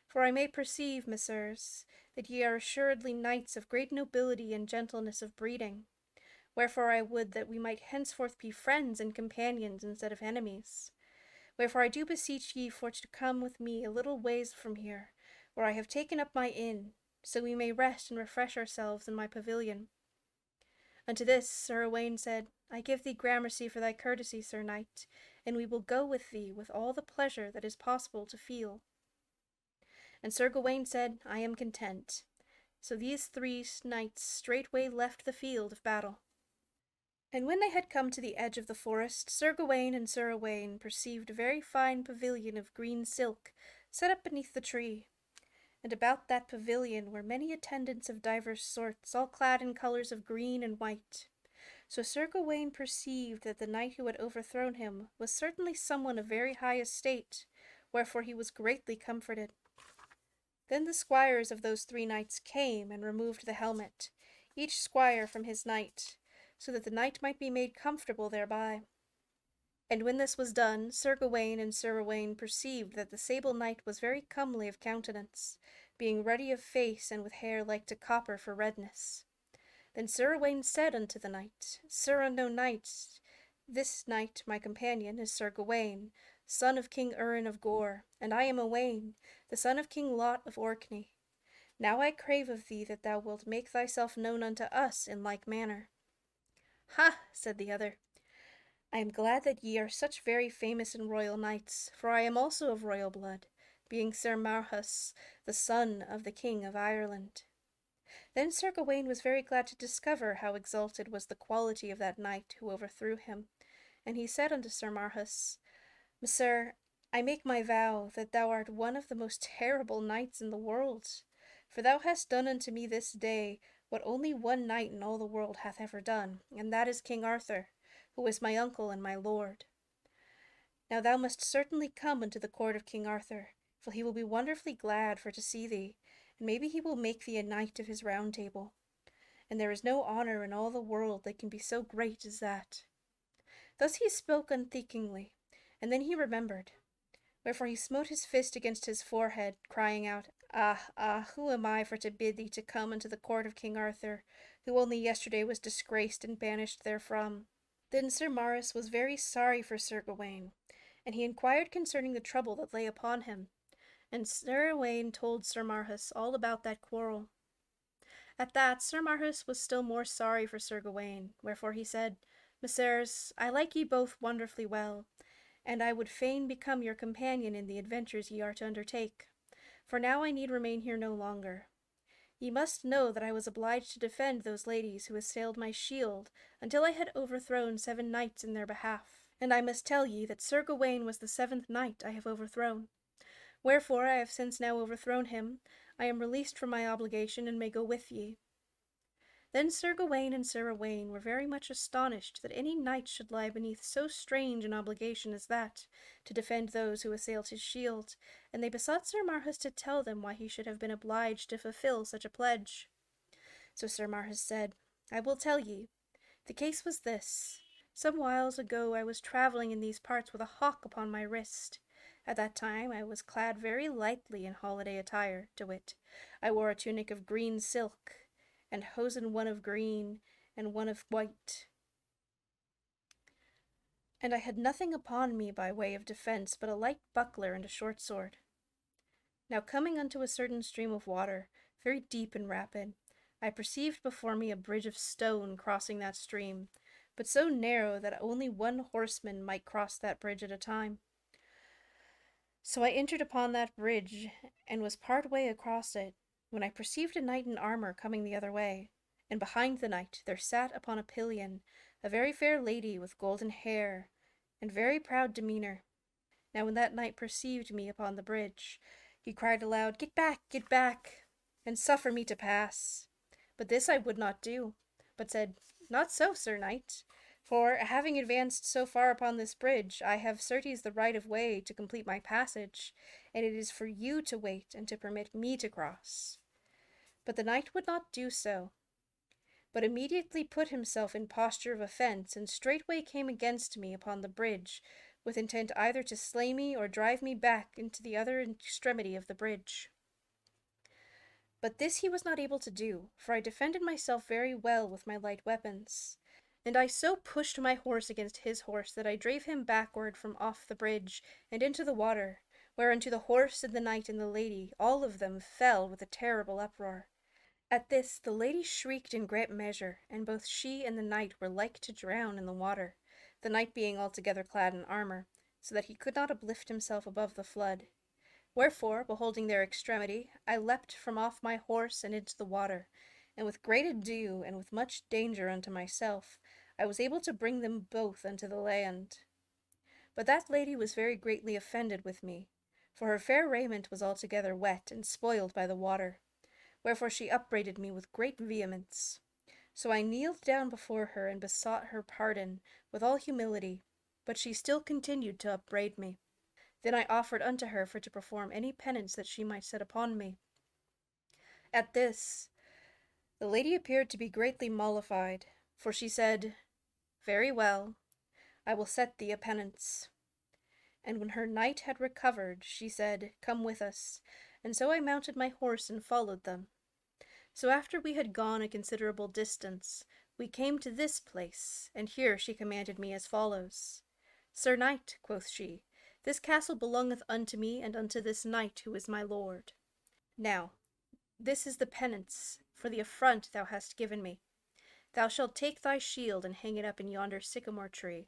for I may perceive, messieurs, that ye are assuredly knights of great nobility and gentleness of breeding. Wherefore I would that we might henceforth be friends and companions instead of enemies. Wherefore I do beseech ye for to come with me a little ways from here, where I have taken up my inn, so we may rest and refresh ourselves in my pavilion. Unto this Sir Owain said, I give thee gramercy for thy courtesy, Sir Knight, and we will go with thee with all the pleasure that is possible to feel. And Sir Gawain said, I am content. So these three knights straightway left the field of battle. And when they had come to the edge of the forest, Sir Gawain and Sir Owain perceived a very fine pavilion of green silk set up beneath the tree. And about that pavilion were many attendants of divers sorts, all clad in colours of green and white. So Sir Gawain perceived that the knight who had overthrown him was certainly someone of very high estate, wherefore he was greatly comforted. Then the squires of those three knights came and removed the helmet, each squire from his knight, so that the knight might be made comfortable thereby. And when this was done, Sir Gawain and Sir Owain perceived that the sable knight was very comely of countenance, being ruddy of face and with hair like to copper for redness. Then Sir Owain said unto the knight, Sir unknown knight, this knight, my companion, is Sir Gawain, son of King Urren of Gore, and I am Owain, the son of King Lot of Orkney. Now I crave of thee that thou wilt make thyself known unto us in like manner. Ha, said the other, I am glad that ye are such very famous and royal knights, for I am also of royal blood, being Sir Marhaus, the son of the King of Ireland. Then Sir Gawain was very glad to discover how exalted was the quality of that knight who overthrew him, and he said unto Sir Marhaus, Messire, I make my vow that thou art one of the most terrible knights in the world, for thou hast done unto me this day what only one knight in all the world hath ever done, and that is King Arthur, who is my uncle and my lord. Now thou must certainly come unto the court of King Arthur, for he will be wonderfully glad for to see thee, and maybe he will make thee a knight of his round table. And there is no honour in all the world that can be so great as that. Thus he spoke unthinkingly, and then he remembered. Wherefore he smote his fist against his forehead, crying out, Ah, ah, who am I for to bid thee to come unto the court of King Arthur, who only yesterday was disgraced and banished therefrom? Then Sir Maurice was very sorry for Sir Gawain, and he inquired concerning the trouble that lay upon him. And Sir Owain told Sir Marhaus all about that quarrel. At that Sir Marhaus was still more sorry for Sir Gawain, wherefore he said, Messires, I like ye both wonderfully well, and I would fain become your companion in the adventures ye are to undertake, for now I need remain here no longer. Ye must know that I was obliged to defend those ladies who assailed my shield until I had overthrown 7 knights in their behalf, and I must tell ye that Sir Gawain was the 7th knight I have overthrown. Wherefore I have since now overthrown him, I am released from my obligation and may go with ye. Then Sir Gawain and Sir Owain were very much astonished that any knight should lie beneath so strange an obligation as that, to defend those who assailed his shield, and they besought Sir Marhaus to tell them why he should have been obliged to fulfill such a pledge. So Sir Marhaus said, I will tell ye. The case was this. Some whiles ago I was travelling in these parts with a hawk upon my wrist. At that time I was clad very lightly in holiday attire, to wit, I wore a tunic of green silk, and hosen one of green, and one of white. And I had nothing upon me by way of defence but a light buckler and a short sword. Now coming unto a certain stream of water, very deep and rapid, I perceived before me a bridge of stone crossing that stream, but so narrow that only one horseman might cross that bridge at a time. So I entered upon that bridge, and was part way across it, when I perceived a knight in armour coming the other way, and behind the knight there sat upon a pillion a very fair lady with golden hair, and very proud demeanour. Now when that knight perceived me upon the bridge, he cried aloud, get back, and suffer me to pass. But this I would not do, but said, Not so, Sir Knight, for, having advanced so far upon this bridge, I have certes the right of way to complete my passage, and it is for you to wait and to permit me to cross. But the knight would not do so, but immediately put himself in posture of offence, and straightway came against me upon the bridge, with intent either to slay me or drive me back into the other extremity of the bridge. But this he was not able to do, for I defended myself very well with my light weapons. And I so pushed my horse against his horse that I drave him backward from off the bridge and into the water, whereunto the horse and the knight and the lady, all of them, fell with a terrible uproar. At this the lady shrieked in great measure, and both she and the knight were like to drown in the water, the knight being altogether clad in armour, so that he could not uplift himself above the flood. Wherefore, beholding their extremity, I leapt from off my horse and into the water, and with great ado, and with much danger unto myself, I was able to bring them both unto the land. But that lady was very greatly offended with me, for her fair raiment was altogether wet and spoiled by the water, wherefore she upbraided me with great vehemence. So I kneeled down before her and besought her pardon with all humility, but she still continued to upbraid me. Then I offered unto her for to perform any penance that she might set upon me. At this, the lady appeared to be greatly mollified, for she said, Very well, I will set thee a penance. And when her knight had recovered, she said, Come with us. And so I mounted my horse and followed them. So after we had gone a considerable distance, we came to this place, and here she commanded me as follows. Sir knight, quoth she, this castle belongeth unto me and unto this knight who is my lord. Now, this is the penance for the affront thou hast given me. Thou shalt take thy shield and hang it up in yonder sycamore tree,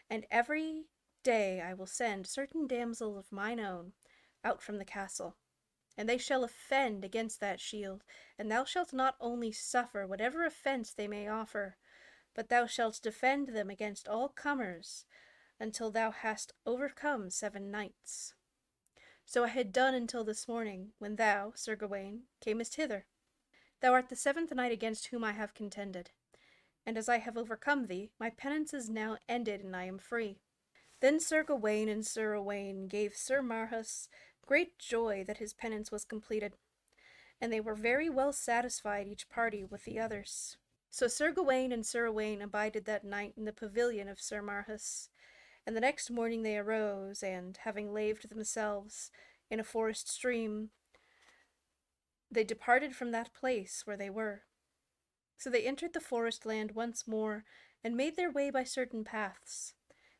and every day I will send certain damsels of mine own out from the castle, and they shall offend against that shield, and thou shalt not only suffer whatever offence they may offer, but thou shalt defend them against all comers until thou hast overcome 7 knights. So I had done until this morning, when thou, Sir Gawain, camest hither. Thou art the 7th knight against whom I have contended, and as I have overcome thee, my penance is now ended, and I am free. Then Sir Gawain and Sir Owain gave Sir Marhaus great joy that his penance was completed, and they were very well satisfied each party with the others. So Sir Gawain and Sir Owain abided that night in the pavilion of Sir Marhaus, and the next morning they arose, and, having laved themselves in a forest stream, they departed from that place where they were. So they entered the forest land once more, and made their way by certain paths.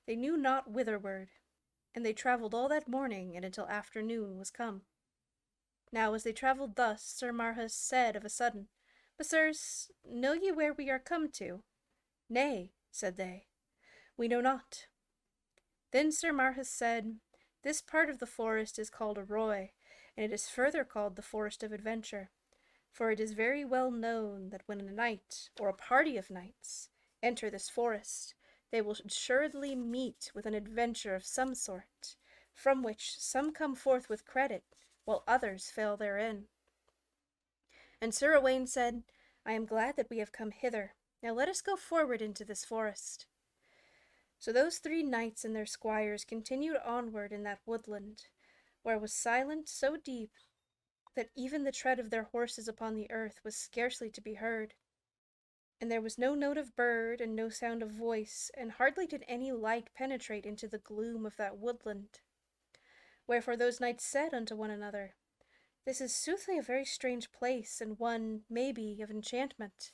They knew not whitherward, and they travelled all that morning, and until afternoon was come. Now as they travelled thus, Sir Marhaus said of a sudden, Messieurs, know ye where we are come to? Nay, said they, we know not. Then Sir Marhaus said, This part of the forest is called Arroy, and it is further called the Forest of Adventure, for it is very well known that when a knight, or a party of knights, enter this forest, they will assuredly meet with an adventure of some sort, from which some come forth with credit, while others fail therein. And Sir Owain said, I am glad that we have come hither. Now let us go forward into this forest. So those 3 knights and their squires continued onward in that woodland, where was silent so deep that even the tread of their horses upon the earth was scarcely to be heard. And there was no note of bird and no sound of voice, and hardly did any light penetrate into the gloom of that woodland. Wherefore those knights said unto one another, This is soothly a very strange place, and one, maybe, of enchantment.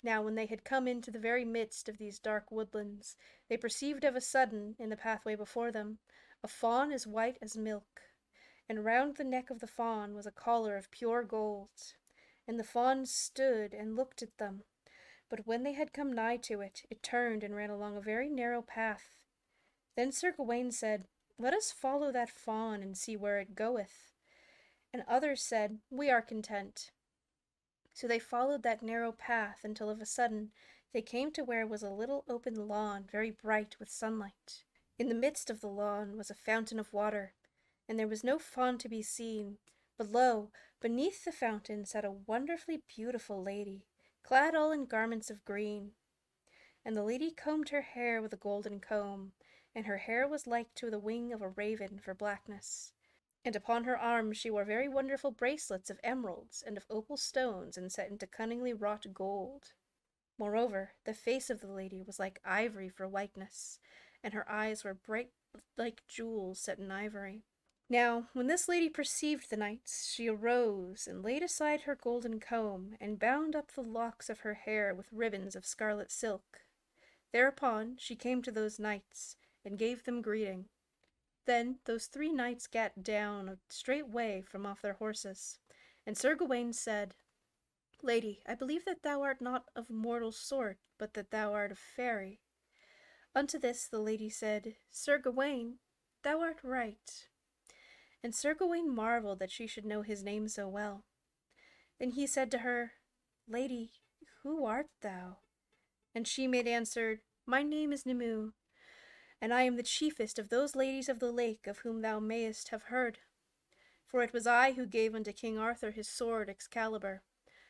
Now when they had come into the very midst of these dark woodlands, they perceived of a sudden, in the pathway before them, a fawn as white as milk, and round the neck of the fawn was a collar of pure gold. And the fawn stood and looked at them, but when they had come nigh to it, it turned and ran along a very narrow path. Then Sir Gawain said, Let us follow that fawn and see where it goeth. And others said, We are content. So they followed that narrow path until of a sudden they came to where was a little open lawn very bright with sunlight. In the midst of the lawn was a fountain of water, and there was no fawn to be seen, but lo, beneath the fountain sat a wonderfully beautiful lady, clad all in garments of green. And the lady combed her hair with a golden comb, and her hair was like to the wing of a raven for blackness. And upon her arms she wore very wonderful bracelets of emeralds and of opal stones and set into cunningly wrought gold. Moreover, the face of the lady was like ivory for whiteness, and her eyes were bright like jewels set in ivory. Now, when this lady perceived the knights, she arose and laid aside her golden comb, and bound up the locks of her hair with ribbons of scarlet silk. Thereupon she came to those knights, and gave them greeting. Then those 3 knights gat down straightway from off their horses, and Sir Gawain said, Lady, I believe that thou art not of mortal sort, but that thou art a fairy. Unto this the lady said, Sir Gawain, thou art right. And Sir Gawain marvelled that she should know his name so well. Then he said to her, Lady, who art thou? And she made answer, My name is Nimue, and I am the chiefest of those ladies of the lake of whom thou mayest have heard. For it was I who gave unto King Arthur his sword Excalibur,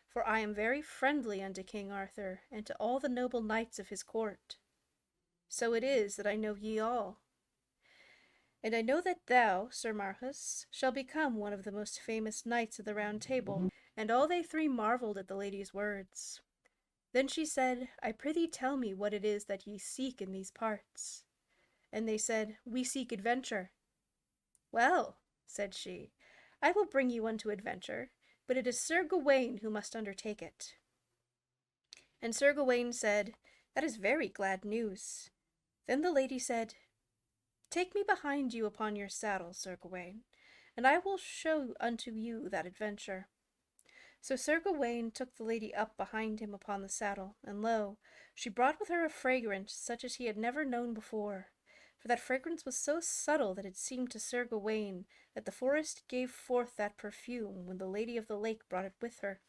for I am very friendly unto King Arthur, and to all the noble knights of his court. So it is that I know ye all. And I know that thou, Sir Marhaus, shall become one of the most famous knights of the Round Table. And all they three marvelled at the lady's words. Then she said, I prithee tell me what it is that ye seek in these parts. And they said, We seek adventure. Well, said she, I will bring you unto adventure, but it is Sir Gawain who must undertake it. And Sir Gawain said, That is very glad news. Then the lady said, Take me behind you upon your saddle, Sir Gawain, and I will show unto you that adventure. So Sir Gawain took the lady up behind him upon the saddle, and lo, she brought with her a fragrance such as he had never known before. For that fragrance was so subtle that it seemed to Sir Gawain that the forest gave forth that perfume when the Lady of the Lake brought it with her.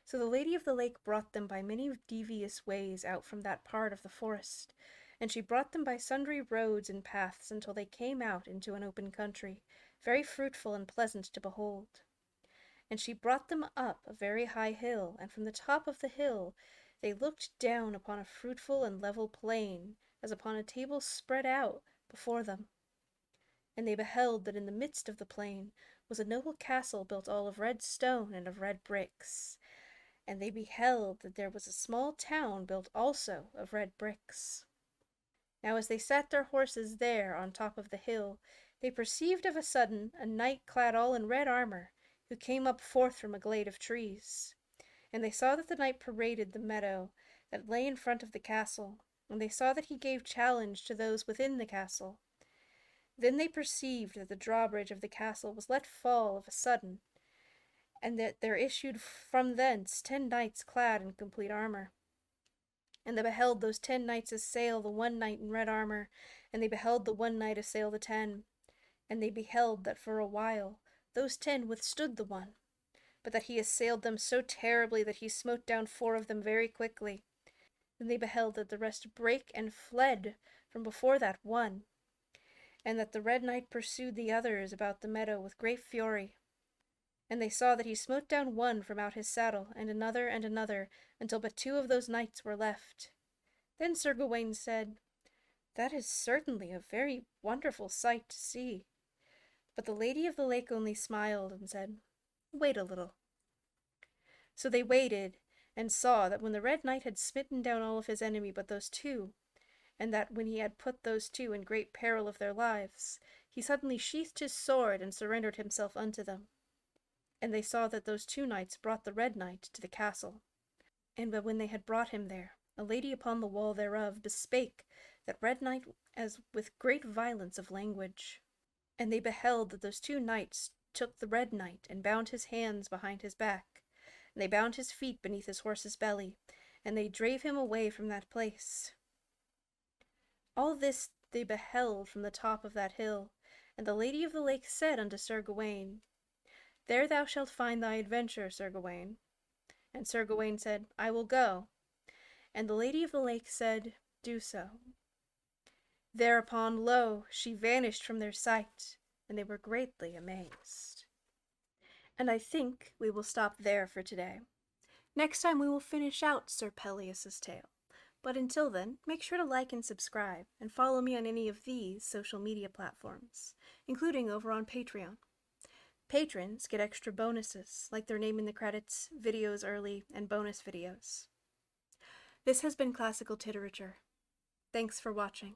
So the Lady of the Lake brought them by many devious ways out from that part of the forest, and she brought them by sundry roads and paths until they came out into an open country, very fruitful and pleasant to behold. And she brought them up a very high hill, and from the top of the hill they looked down upon a fruitful and level plain, as upon a table spread out before them. And they beheld that in the midst of the plain was a noble castle built all of red stone and of red bricks. And they beheld that there was a small town built also of red bricks. Now as they sat their horses there on top of the hill, they perceived of a sudden a knight clad all in red armor, who came up forth from a glade of trees. And they saw that the knight paraded the meadow that lay in front of the castle, and they saw that he gave challenge to those within the castle. Then they perceived that the drawbridge of the castle was let fall of a sudden, and that there issued from thence 10 knights clad in complete armor. And they beheld those 10 knights assail the one knight in red armor, and they beheld the one knight assail the 10. And they beheld that for a while those 10 withstood the one, but that he assailed them so terribly that he smote down 4 of them very quickly. Then they beheld that the rest brake and fled from before that one, and that the red knight pursued the others about the meadow with great fury. And they saw that he smote down one from out his saddle, and another, until but 2 of those knights were left. Then Sir Gawain said, That is certainly a very wonderful sight to see. But the Lady of the Lake only smiled and said, Wait a little. So they waited, and saw that when the Red Knight had smitten down all of his enemy but those 2, and that when he had put those 2 in great peril of their lives, he suddenly sheathed his sword and surrendered himself unto them. And they saw that those 2 knights brought the Red Knight to the castle. And but when they had brought him there, a lady upon the wall thereof bespake that Red Knight as with great violence of language. And they beheld that those 2 knights took the Red Knight, and bound his hands behind his back, and they bound his feet beneath his horse's belly, and they drave him away from that place. All this they beheld from the top of that hill, and the Lady of the Lake said unto Sir Gawain, There thou shalt find thy adventure, Sir Gawain. And Sir Gawain said, I will go. And the Lady of the Lake said, Do so. Thereupon, lo, she vanished from their sight, and they were greatly amazed. And I think we will stop there for today. Next time we will finish out Sir Pellias' tale. But until then, make sure to like and subscribe, and follow me on any of these social media platforms, including over on Patreon. Patrons get extra bonuses, like their name in the credits, videos early, and bonus videos. This has been Classical Titerature. Thanks for watching.